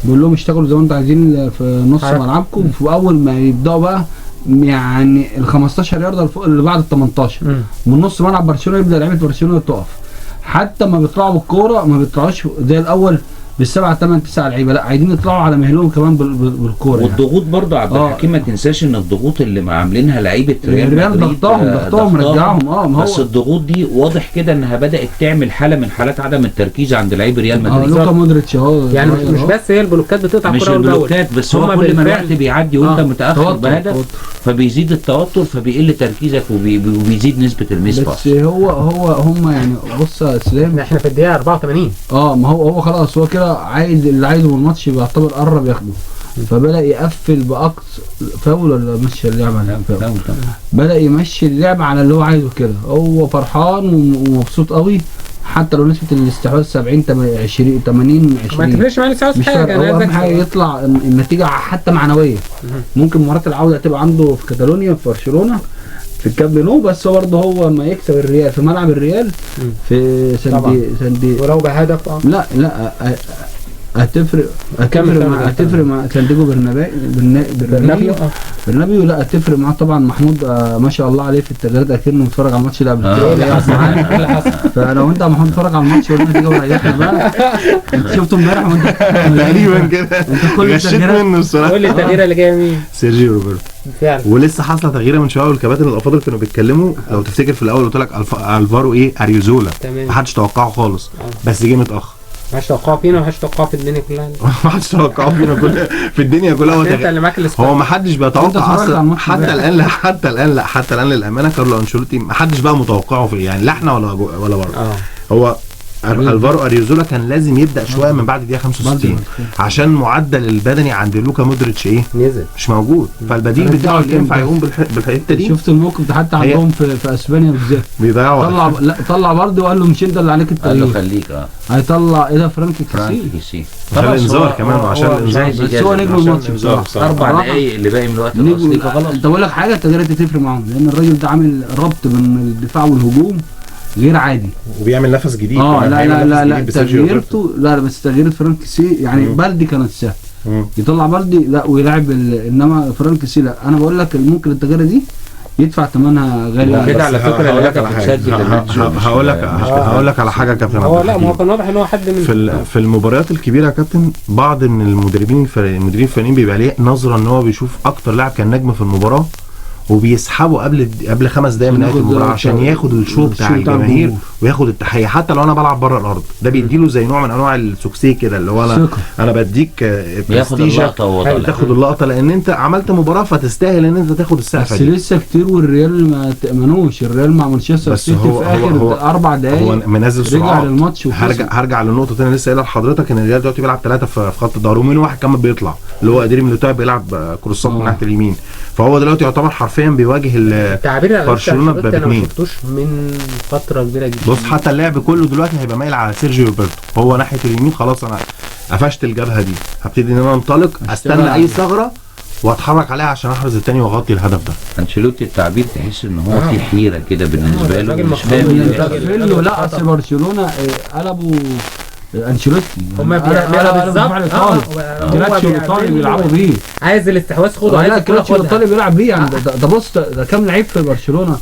بيقول لهم اشتغلوا زي ما انتم عايزين في نص ملعبكم، واول ما يبداوا بقى يعني ال 15 يارده اللي بعد ال 18 من نص ملعب برشلونه يبدا لعيبه برشلونه تقف. حتى ما بيطلعوا بالكوره ما بيطلعوش زي الاول بالسبعة 8 9 لعيبه، لا عايزين يطلعوا على مهلهم كمان بالكوره. والضغوط يعني. برضه عبد الحكيم ما تنساش ان الضغوط اللي عاملينها لعيبه ريال مدريد ضغطهم رجعهم. بس الضغوط دي واضح كده انها بدات تعمل حاله من حالات عدم التركيز عند لعيبه ريال مدريد. لوكا مودريتش اهو يعني مش بس هي البلوكات بتقطع مش البلوكات بس، هو كل ما الوقت بيعدي وانت متاخر بهدف فبيزيد التوتر، فبيقل تركيزك وبيزيد نسبه الميس باس. بس هم يعني بص يا اسلام، احنا في الدقيقه 84 ما هو خلاص هو كده عايز اللي عايزه من الماتش بيعتبر قرب ياخده، فبدأ يقفل بأقصى فاول ولا مشي اللعبة على فاول. بدأ يمشي اللعبة على اللي هو عايزه كده، هو فرحان ومبسوط قوي. حتى لو نسبة الاستحواذ 70 20 80 20 ما تفرقش معايا الاستحواذ حاجة. هو أهم حاجة يطلع النتيجة حتى معنوية. ممكن مباراة العودة تبقى عنده في كاتالونيا في برشلونة في الكامب نو، بس هو ما يكسب الريال في ملعب الريال في ساندي ولو بهدف لا هتفرق مع سانديجو برنابيو لا هتفرق معاه طبعا. محمود ما شاء الله عليه في التغييرات اكنه متفرج على الماتش اللي قبل كده. فلو انت محمود اتفرج على الماتش والنتيجه وريحنا بقى. انت شفته امبارح وانت تقريبا كده انت كل غشيت منه الصراحه. قول لي التغييره اللي جايه مين؟ سيرجيو روبرتو فعلا. ولسه حاصله تغييره من شويه، والكباتن الافاضل كانوا بيتكلموا. لو تفتكر في الاول قلت لك الفارو اريوزولا محدش توقعه خالص، بس جه متاخر. ما حدش توقعه فينا وما حدش توقعه في الدنيا كلها. ما حدش توقعه فينا في الدنيا كلها. انت اللي معاك هو ما حدش بيتوقع اصلا حتى الان للامانه كارلو انشيلوتي ما حدش بقى متوقعه في يعني لا احنا ولا بره. هو الفارو اريوزولا كان لازم يبدا شويه من بعد دقيقه 65 عشان معدل البدني عند لوكا مودريتش نزل مش موجود، فالبديل بتاعه اللي ينفع يقوم بالحته دي. شفت الموقف ده حتى عندهم في اسبانيا بالذات بيضيعوا طلع برضه وقال له مش انت اللي عليك التغيير، قال له خليك هيطلع ايه ده فرانكي كيسي عشان الانذار كمان وعشان الانذار. بس هو نجم الماتش بصراحه 4 دقايق اللي باقي من الوقت الاصلي فخلاص. انت بقول لك حاجه التغييرات تفرق معاهم لان الراجل ده عامل ربط بين الدفاع والهجوم غير عادي وبيعمل نفس جديد. لا تغييرته بس تغيير فرانكيسي يعني بلدي كانت سهل يطلع بلدي لا ويلعب انما فرانكيسي لا. انا بقول لك ممكن التغييره دي يدفع ثمنها غالي كده على فكره. هقول لك على حاجه يا كابتن. هو لا ما هو كان واضح ان هو حد من في المباريات الكبيره يا كابتن بعض من المدربين الفنيين بيبقى عليه نظره ان هو بيشوف اكتر لاعب كان نجم في المباراه وبيسحبه قبل 5 دقايق من نهايه ياخد المباراه عشان ياخد الشو بتاع الجماهير الجمهور. وياخد التحيه حتى لو انا بلعب بره الارض. ده بيديله زي نوع من انواع السوكسيه كده، اللي هو انا بديك بياخد برستيجك، اللقطه وهو طالع. تاخد اللقطه لان انت عملت مباراه فتستاهل ان انت تاخد السقفه بس دي. لسه كتير، والريال ما تأمنوش. الريال مع مانشستر بس سيتي هو- في اخر هو- 4 دقايق هو منزل رجع سرعات. للماتش وكسب. هرجع للنقطه تانية لسه قايلها لحضرتك، ان الريال دلوقتي بيلعب 3 في خط الظهر ومين واحد كمان بيطلع اللي هو ادري ميليتاو بيلعب كروسات من ناحيه اليمين. فهو دلوقتي يعتبر حرفيا بيواجه التعبير على برشلونة أنشيلوتي انا ما باتنين. شفتوش من فتره كبيره جدا. بص حتى اللعب كله دلوقتي هيبقى مايل على سيرجيو روبرتو. هو ناحيه اليمين خلاص انا قفشت الجبهه دي، هبتدي ان انا انطلق استنى اي ثغره واتحرك عليها عشان احرز التاني واغطي الهدف ده. انشيلوتي التعبير تحس ان هو في حيره كده بالنسبه له، الراجل مش مخضوض. فاهم اللي الراجل- بيحصل. فيلو لا، اصل برشلونه قلبوا انشيلوتي. هما بالظبط جراتشيو الايطالي بيلعبوا بيه. عايز الاستحواذ خده، عايز لا الكوره جراتشيو خدها. الايطالي بيلعب بيه يعني. ده بص، ده كام لعيب في برشلونه؟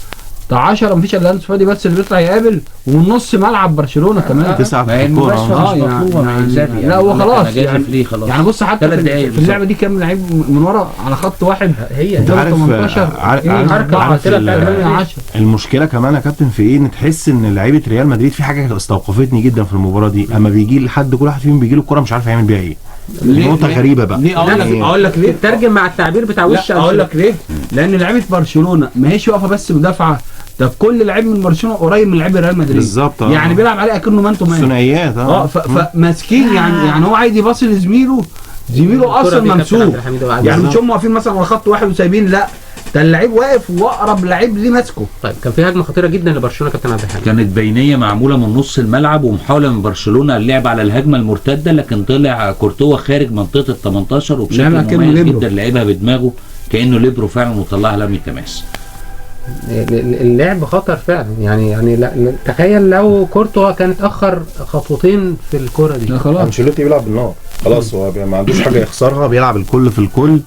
ده 10 مفيش الا انسو فادي بس اللي بيطلع يقابل، ومن نص ملعب برشلونه كمان. 9 ما هي في الكوره. المباشرة مش مطلوبة مع إنزاجي لا هو يعني. خلاص أنا جازف يعني. ليه خلاص. يعني بص حتى 3 دقايق في اللعبه دي كام لعيب من ورا على خط واحد؟ هي انت عارف 18 عارف8 10. المشكله كمان يا كابتن في ايه؟ ان تحس ان لعيبه ريال مدريد في حاجه استوقفتني جدا في المباراه دي، اما بيجي لحد كل واحد فيهم بيجي له الكوره مش عارف يعمل بيها ايه. نقطه غريبه بقى. ليه يعني اقول لك ليه؟ تترجم مع التعبير بتاع وش لا اقول لك ليه؟ لان لعيبه برشلونه ما هيش واقفه بس مدافعه، ده كل لعيب من برشلونه قريب من لعيب ريال مدريد بالظبط. يعني بيلعب عليه اكنه مان تو مان. ثنائيات فماسكين يعني هو عايز يباصي لزميله، زميله اصلا ممسوك. يعني مش هم واقفين مثلا على خط واحد وسايبين، لا ده اللعيب واقف واقرب لعيب ليه ماسكه. طيب كان في هجمه خطيره جدا لبرشلونه كابتن عبد الحميد. كانت بينيه معموله من نص الملعب ومحاوله من برشلونه اللعب على الهجمه المرتده، لكن طلع كورتوا خارج منطقه ال 18 وبشكل لعبها كأنه مميز ليبرو. جدا لعبها بدماغه كانه ليبرو فعلا وطلعها لم التماس. اللعب خطر فعلا يعني لا تخيل لو كورتوا كان اتاخر خطوتين في الكوره دي. لا خلاص انشيلوتي بيلعب بالنار خلاص، هو ما عندوش حاجه يخسرها، بيلعب الكل في الكل.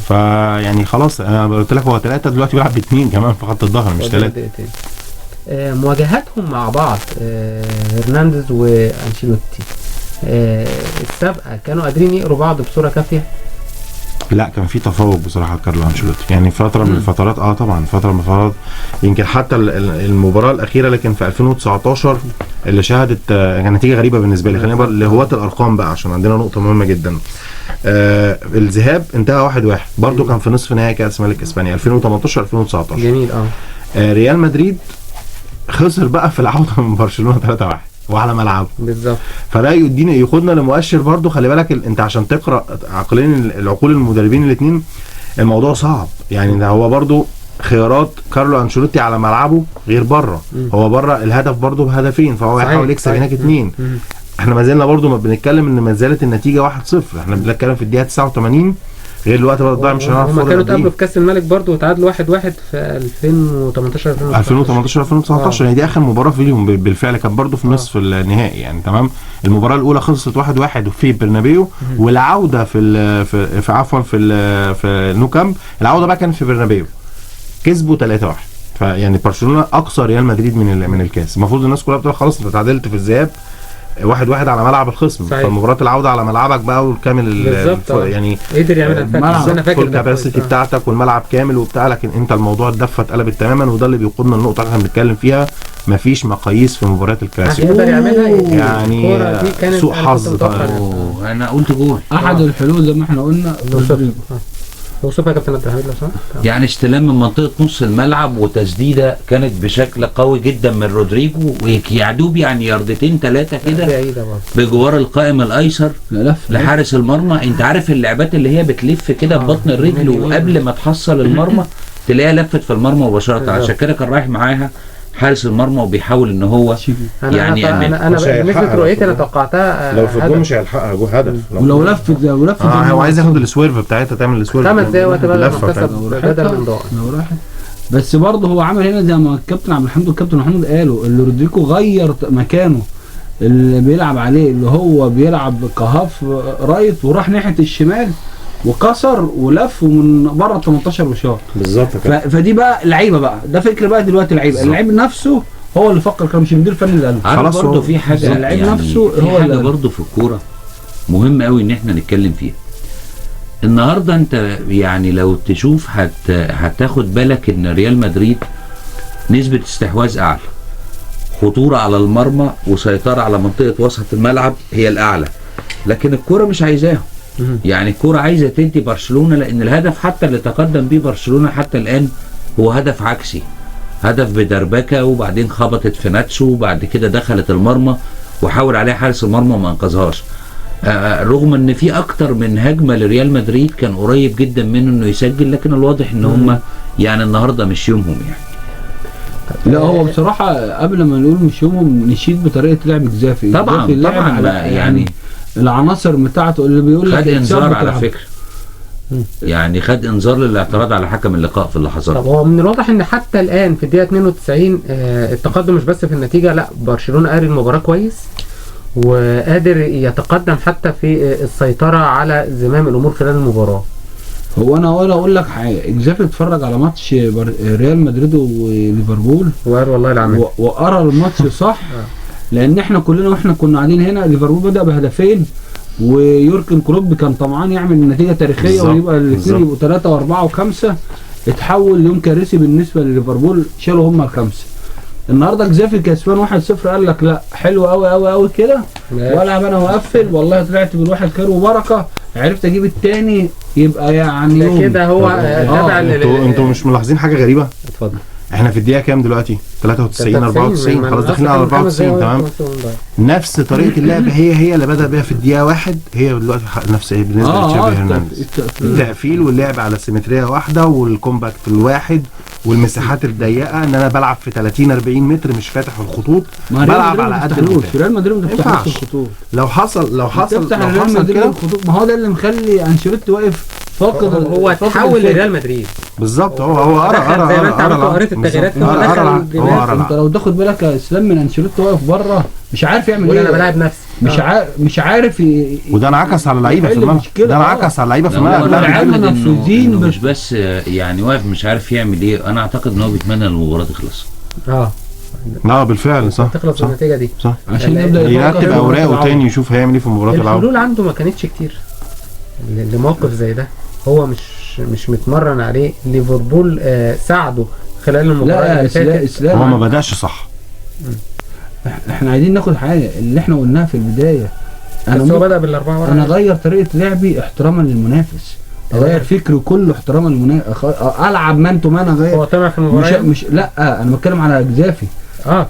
فيعني خلاص انا قلت لك هو 3 دلوقتي بيلعب ب2 كمان في خط الظهر مش 3. مواجهاتهم مع بعض هرنانديز وانشيلوتي السابقه كانوا قادرين يقروا بعض بصوره كافيه. لا كان في تفوق بصراحه كارلو انشيلوتي، يعني فتره من الفترات طبعا فتره من الفترات، يمكن حتى المباراه الاخيره لكن في 2019 اللي شهدت كانت نتيجه غريبه بالنسبه لي. خلينا بقى لهواة الارقام بقى عشان عندنا نقطه مهمه جدا. الذهاب انتهى 1-1 برضه، كان في نصف نهائي كاس ملك اسبانيا 2018 2019. جميل. ريال مدريد خسر بقى في العوده من برشلونه 3-1 وعلى ملعبه بالظبط. فده ياخدنا لمؤشر برضو. خلي بالك انت عشان تقرا عقول المدربين الاثنين الموضوع صعب. يعني ده هو برضو خيارات كارلو انشيلوتي على ملعبه غير بره. هو بره الهدف برضو بهدفين، فهو هيحاول يكسب هناك 2. احنا ما زلنا برضو ما بنتكلم ان ما زالت النتيجه 1-0، احنا بنتكلم في الدقيقه 89 غير الوقت بقى ضايع. مش هنعرف هما كانوا اتقابلوا في كاس الملك برضو وتعادلوا 1-1 في 2018 2019 يعني دي اخر مباراه فيهم بالفعل، كانت برضو في نصف النهائي يعني. تمام. المباراه الاولى خلصت 1-1 في برنابيو، والعوده في عفوا في النو كامب، العوده بقى كانت في برنابيو كسبوا 3-1. فيعني برشلونه اقصى ريال مدريد من الكاس. المفروض الناس كلها بتقول خلاص انت تعادلت في الذهاب 1-1 على ملعب الخصم، فمباراه العوده على ملعبك بقى والكامل يعني قدر يعملها. انا فاكر الكاباسيتي بتاعتك والملعب كامل وبتاع، لكن انت الموضوع اتدفى اتقلبت تماما. وده اللي بيقودنا للنقطه اللي احنا بنتكلم فيها، مفيش مقاييس في مباريات الكلاسيكو. يعني سوء حظ. انا قلت جول. احد الحلول زي ما احنا قلنا وصفها يا كابتن عبد الحميد لو سمحت. يعني استلام من منطقه نص الملعب وتسديده كانت بشكل قوي جدا من رودريجو، ويعدوب يعني ياردتين 3 كده بجوار القائم الايسر لحارس المرمى. انت عارف اللعبات اللي هي بتلف كده ببطن الرجل وقبل ما تحصل المرمى تلاقيها لفت في المرمى مباشره، عشان كده كان رايح معاها حارس المرمى وبيحاول ان هو يعني يعمل. انا مثل رؤيتي انا توقعتها لو في الجول مش هيلحقها جول هدف. ولو لفت هو عايز ياخد السويرف بتاعتها، تعمل السويرف 5 دقايق وقت بدل ما كسب بدل من ضاع. بس برضه هو عمل هنا زي ما الكابتن عبد الحميد والكابتن محمود قالوا، اللي رودريجو غير مكانه اللي بيلعب عليه، اللي هو بيلعب كهاف رايت وراح ناحيه الشمال وكسر ولف ومن بره ال 18 وشاط بالظبط كده. فدي بقى لعيبه بقى، ده فكر بقى دلوقتي لعيبه، اللعيب نفسه هو اللي فكر، كان مش المدير الفني اللي قال. خلاص برضه في حاجه اللعيب يعني نفسه هو حاجه برضه في الكوره مهم قوي ان احنا نتكلم فيها. النهارده انت يعني لو تشوف هتاخد بالك ان ريال مدريد نسبة استحواذ اعلى، خطورة على المرمى وسيطرة على منطقة وسط الملعب هي الاعلى، لكن الكرة مش عايزاهم. يعني الكرة عايزة تدي برشلونة، لان الهدف حتى اللي تقدم بيه برشلونة حتى الان هو هدف عكسي، هدف بدربكة وبعدين خبطت في ناتسو وبعد كده دخلت المرمى وحاول عليها حارس المرمى وما انقذهاش. رغم ان في اكتر من هجمه لريال مدريد كان قريب جدا منه انه يسجل، لكن الواضح ان هم يعني النهارده مش يومهم يعني. لا هو بصراحه قبل ما نقول مش يومهم، نشيد بطريقه لعب جزافي. طبعا يعني العناصر بتاعته اللي بيقول لك خد انذار على فكره، يعني خد انذار للاعتراض على حكم اللقاء في اللحظات. طب هو من الواضح ان حتى الان في الدقيقه 92 التقدم مش بس في النتيجه، لا برشلونه قاري المباراه كويس وقادر يتقدم حتى في السيطرة على زمام الأمور خلال المباراة. هو أنا أقول لك حاجة، إجزافي اتفرج على ماتش ريال مدريد وليفربول وقال والله العظيم وقرا الماتش صح. لأن إحنا كلنا وإحنا كنا قاعدين هنا ليفربول بدأ بهدفين ويوركن كلوب كان طمعان يعمل نتيجة تاريخية ويبقى الاثنين يبقوا 3 و4 و5، اتحول ليوم كارثي بالنسبة لليفربول، شالوا هم الخمسة. النهارده جزافي كسبان 1-0 قال لك لا حلو قوي قوي قوي كده والعب انا واقفل، والله طلعت بالواحد خير وبركه، عرفت اجيب الثاني يبقى يعني كده هو تابع. انتوا مش ملاحظين حاجه غريبه؟ اتفضل. احنا في الدقيقه كام دلوقتي؟ 93 94 خلاص داخلين على 94 تمام. نفس طريقه اللعب هي اللي بدا بيها في الدقيقه 1 هي دلوقتي نفس بالنسبه لتشافي هرنانديز. التقفيل واللعب على سيمتريه واحده والكومباكت الواحد والمساحات الضيقه، ان انا بلعب في 30 40 متر مش فاتح الخطوط، بلعب على قد الخطوط. ريال مدريد ما بيفتحش الخطوط. لو حصل كده الخطوط، ما هو ده اللي مخلي انشيلوتي واقف فاقد. هو تحول لريال مدريد بالظبط. هو قرا زي ما انت عملت قريت التغييرات انت لو تاخد بالك يا اسلام من انشيلوتي واقف بره مش عارف يعمل ايه. انا بلاعب نفسي مش عارف وده انعكس على اللعيبه في الملعب، ده انعكس على اللعيبه في الملعب. إنه مش بس يعني واقف مش عارف يعمل ايه، انا اعتقد ان هو بيتمنى المباراه تخلص. بالفعل صح، تخلص النتيجه دي صح، عشان يبدا يرتب اوراقه تاني يشوف هيعمل ايه في مباراه العوده. الحلول عنده ما كانتش كتير لموقف زي ده، هو مش متمرن عليه. ليفربول ساعده خلال المباراه اللي فاتت. هو ما بداش صح. احنا عايزين ناخد حاجه اللي احنا قلناها في البدايه. هو بدا بالاربعه ورا. انا غير طريقه لعبي احتراما للمنافس، اغير فكري كله احتراما للمنافس، العب مان تو مان، اغير. هو طمع في المباراه مش لا انا بتكلم على جزافي. طبعا.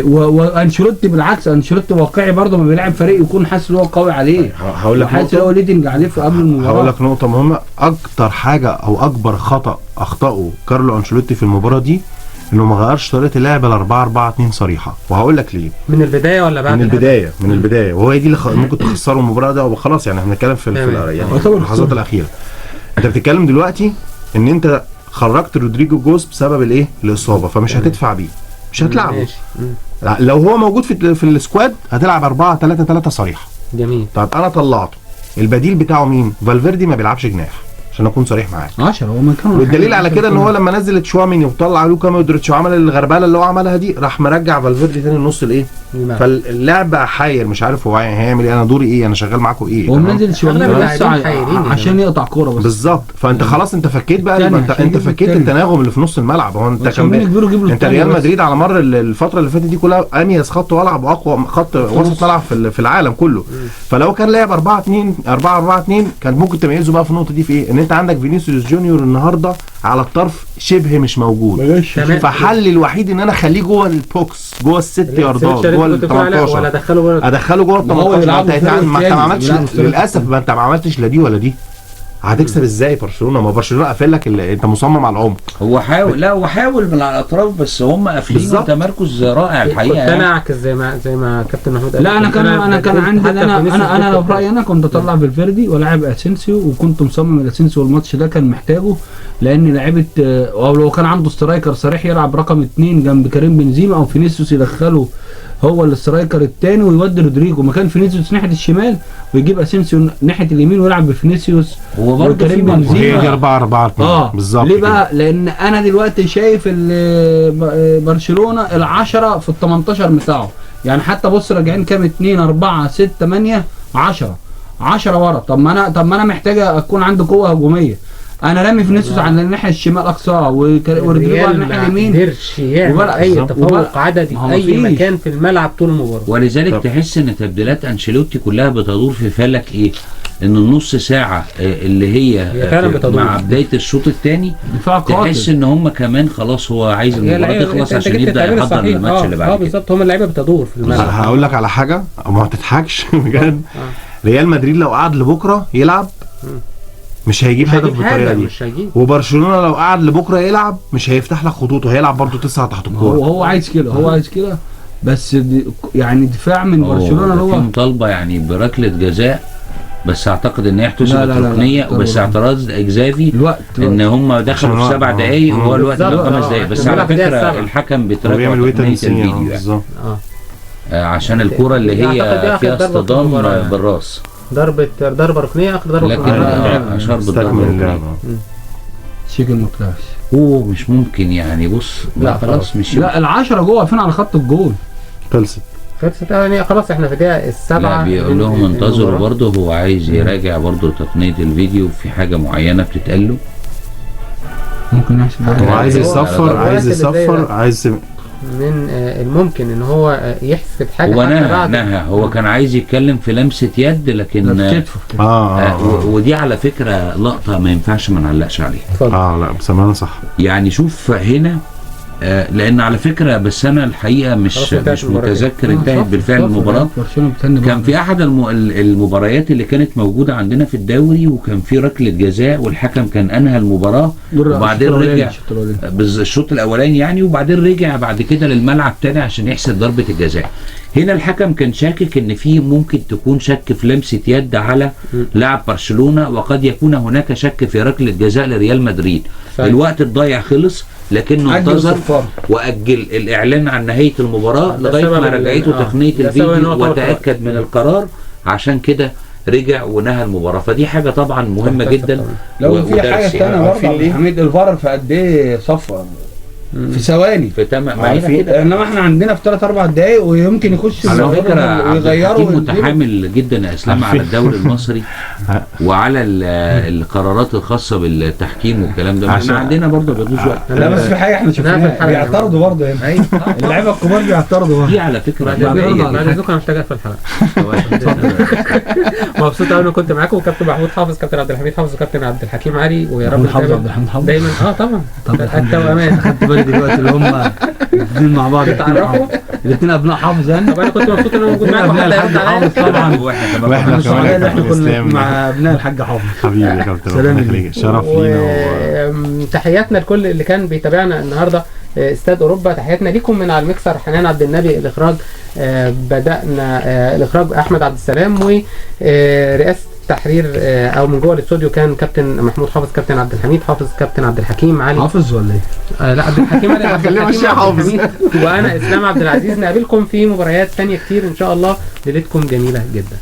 وانشيلوتي بالعكس، انشيلوتي واقعي برضه، ما بيلعب فريق يكون حاسس ان هو قوي عليه. هقول لك حاسس ان هو ليدنج عليه في قبل المباراه. هقول لك نقطه مهمه، اكتر حاجه او اكبر خطا اخطاه كارلو انشيلوتي في المباراه دي انه ما غيرش طريقه اللعب ل 4-4-2 صريحه، وهقول لك ليه. من البدايه ولا بعد؟ من البدايه وهو دي اللي ممكن تخسروا المباراه ده وخلاص. يعني احنا بنتكلم في يعني اللحظات الاخيره. انت بتتكلم دلوقتي ان انت خرجت رودريجو جوز بسبب الايه؟ الاصابه، فمش هتدفع بيه، مش هتلعبه. لو هو موجود في السكواد هتلعب 4-3-3 صريحه. جميل. طب انا طلعته، البديل بتاعه مين؟ فالفيردي ما بيلعبش جناح عشان اكون صريح معاك. 10 هو مكانه. والدليل على كده ان هو لما نزل تشواميني وطلع لوكا مودريتش وعمل الغربله اللي هو عملها دي، راح مرجع فالفيردي تاني النص الايه؟ فاللاعب بقى حاير، مش عارف هو هيعمل ايه، انا دوري ايه، انا شغال معاكم ايه. هو منزل تشواميني بس عشان يقطع كوره بس. بالظبط. فانت خلاص انت فكيت بقى، انت فكيت التناغم اللي في نص الملعب. هو انت انت ريال مدريد علعلى مر الفتره اللي فاتت دي كلها اميز خط والعب واقوى خط وسط ملعب في العالم كله. فلو كان لاعب 4-4-2 كان ممكن تميزه بقى في النقطه دي في ايه؟ ان انت عندك فينيسيوس جونيور النهارده على الطرف شبه مش موجود، فحل الوحيد ان انا اخليه جوه البوكس، جوه ال6 ياردات، جوه ال 18 ولا ادخله جوه ال 18. ما انت ما عملتش للاسف، ما انت ما عملتش لا دي ولا دي. هتكسب ازاي برشلونه؟ ما برشلونه قافل لك انت مصمم على العمق. هو حاول من على الاطراف بس هم قافلين تمركز رائع الحقيقه. كنت انا اعكس زي ما كابتن محمود قال. لا انا كان عندي انا لو برايي انا كنت اطلع فالفيردي ولاعب اسينسيو، وكنت مصمم الاسينسيو الماتش ده كان محتاجه، لان لعيبه او لو كان عنده سترايكر صريح يلعب رقم 2 جنب كريم بنزيما، او فينيسيوس يدخله هو الاسترايكر الثاني ويودي رودريجو مكان فينيسيوس ناحيه الشمال، ويجيب اسينسيو ناحيه اليمين ويلعب بفينيسيوس وكريم بنزيما. هي دي 4-4-2 بالظبط. ليه بقى؟ لان انا دلوقتي شايف برشلونه ال10 في ال18 بتاعه. يعني حتى بص راجعين كام؟ 2 4 6 8 10 10 ورا. طب ما انا محتاج اكون عندي قوه هجوميه. انا رامي فينيسيوس على الناحيه الشمال اقصاها ورودريجو على الريال الناحيه ما اليمين. قدرش يعمل وبقى- اي وبقى- تفوق عددي ما هو في اي مفيش. مكان في الملعب طول المباراه. ولذلك طب. تحس ان تبديلات انشيلوتي كلها بتدور في فلك ايه؟ ان النص ساعه اللي هي فعلا بتدور. مع بدايه الشوط الثاني دفاع تحس قاتل. ان هم كمان خلاص هو عايز هي المباراه اللعيبة- تخلص أنت عشان جبت يبدا التعبير يحضر الصحيح. للماتش اللي بعد كده. بالظبط، هم اللعيبه بتدور في الملعب. هقول لك على حاجه ما تضحكش بجد. ريال مدريد لو قعد لبكره يلعب مش هيجيب هدف هيجيب بالطريقه حاجه دي. مش هيجيب. وبرشلونه لو قعد لبكره يلعب مش هيفتح لك خطوطه، هيلعب برضه 9 تحت هو الكوره. هو عايز كده، هو عايز كده. بس يعني دفاع من هو برشلونه اللي في هو مطالبه يعني بركله جزاء، بس اعتقد ان هي لا، احتسبت لا، لا، ركنيه، لا. بس اعتراض اكزافي الوقت ان هم دخلوا في عشان 7 الوقت. دقايق وهو الوقت بالظبط. ده 5 دقايق بس. احنا على بنلعب دقيقة فكره 7. الحكم هو بيتراجع بيعمل ويت تقنيه تنسيق الفيديو يعني بالظبط. عشان الكره اللي أعتقد دي هي آخر فيها ضربة في اصطدام المباراة يعني. بالراس، ضربه ركنيه، اخر ضربه لكن ركنيه. اشار استكمل بالضربه اللعبه. شيك المكلاش. اوه مش ممكن يعني. بص لا خلاص مش لا ال10 جوه واقفين على خط الجول. خلصت. خلصت يعني خلاص احنا في الدقيقه لا السابعه. بيقول لهم انتظروا برضه، هو عايز يراجع برضه تقنيه الفيديو في حاجه معينه بتتقال له. ممكن يحسب هو عايز هو يصفر، عايز الوقت اللي يصفر، زي عايز من الممكن ان هو يحسب حاجه هو حتى نهى بعد. هو كان عايز يتكلم في لمسه يد لكن كتفه كده. ودي على فكره لقطه ما ينفعش ما نعلقش عليها. اتفضل. لا بسمانه صح. يعني شوف هنا لان على فكره بس انا الحقيقه خلاص انتهت مش المباراة متذكر انتهت بالفعل المباراه. برشلونه بتهني كان بعض. في احد المباريات اللي كانت موجوده عندنا في الدوري وكان في ركله جزاء والحكم كان انهى المباراه وبعدين رجع الشوط الاولاني يعني، وبعدين رجع بعد كده للملعب تاني عشان يحسب ضربه الجزاء. هنا الحكم كان شاكك ان في ممكن تكون شك في لمسه يد على لاعب برشلونه، وقد يكون هناك شك في ركله جزاء لريال مدريد. صحيح. الوقت الضايع خلص لكنه أجل انتظر الصفارة. واجل الاعلان عن نهايه المباراه ده لغايه سبب ما رجعته تقنيه ده سبب إن هو الفيديو طلب وتاكد من القرار، عشان كده رجع ونهى المباراه. فدي حاجه طبعا مهمه جدا. لو في حاجه ودرس ثانيه يعني. برضه عبد الحميد، الفار في قد ايه صفر؟ في ثواني. في ما هي عارفين؟ كده. انما احنا عندنا في 3-4 دقايق ويمكن يخش على المدرب فكره عبد ويغيروا الحكيم ويديله. متحامل جدا يا اسلام على الدوري المصري وعلى القرارات الخاصه بالتحكيم والكلام ده. عشان- احنا عندنا برضه بيضيع وقت. لا بس في حاجه احنا في شفناها الحلقة. بيعترضوا برضه هنا. اللعيبه الكبار بيعترضوا برضه. دي على فكره بعد طبيعية اذنكم جدا. بعد اذنكم انا محتاج اقفل الحلقه. مبسوط قوي اني كنت معاكم، كابتن محمود حافظ، كابتن عبد الحميد حافظ، وكابتن عبد الحكيم علي، ويا رب محمود حافظ، نتقابل عبد الحميد حافظ. دايما. طبعا طب الحمد لله. التوأمان. خدت بالي دلوقتي اللي هم الاثنين مع بعض. بتعرفوا؟ الاثنين ابناء حافظ يعني. طب انا كنت مبسوط ان انا موجود معاكم ابناء حتى الحاج يرد عليا. حافظ طبعا. واحنا كمان واحنا كنا كمان صغيرين. احنا كنا إسلام. مع ابناء الحاج حافظ. حبيبي يا كابتن، سلام ربنا ليك. يخليك، شرف لينا. تحياتنا لكل اللي كان بيتابعنا النهارده استاد اوروبا. تحياتنا ليكم من على المكسر حنان عبد النبي، الاخراج بدانا الاخراج احمد عبد السلام، ورئاسه التحرير او من جوه الاستوديو كان كابتن محمود حافظ، كابتن عبد الحميد حافظ، كابتن عبد الحكيم علي. حافظ ولا ايه؟ لا عبد الحكيم علي، عبد خليه الحكيم ماشي عبد حافظ. الحميد، وانا اسلام عبد العزيز. نقابلكم في مباريات ثانيه كتير ان شاء الله. ليلتكم جميله جدا.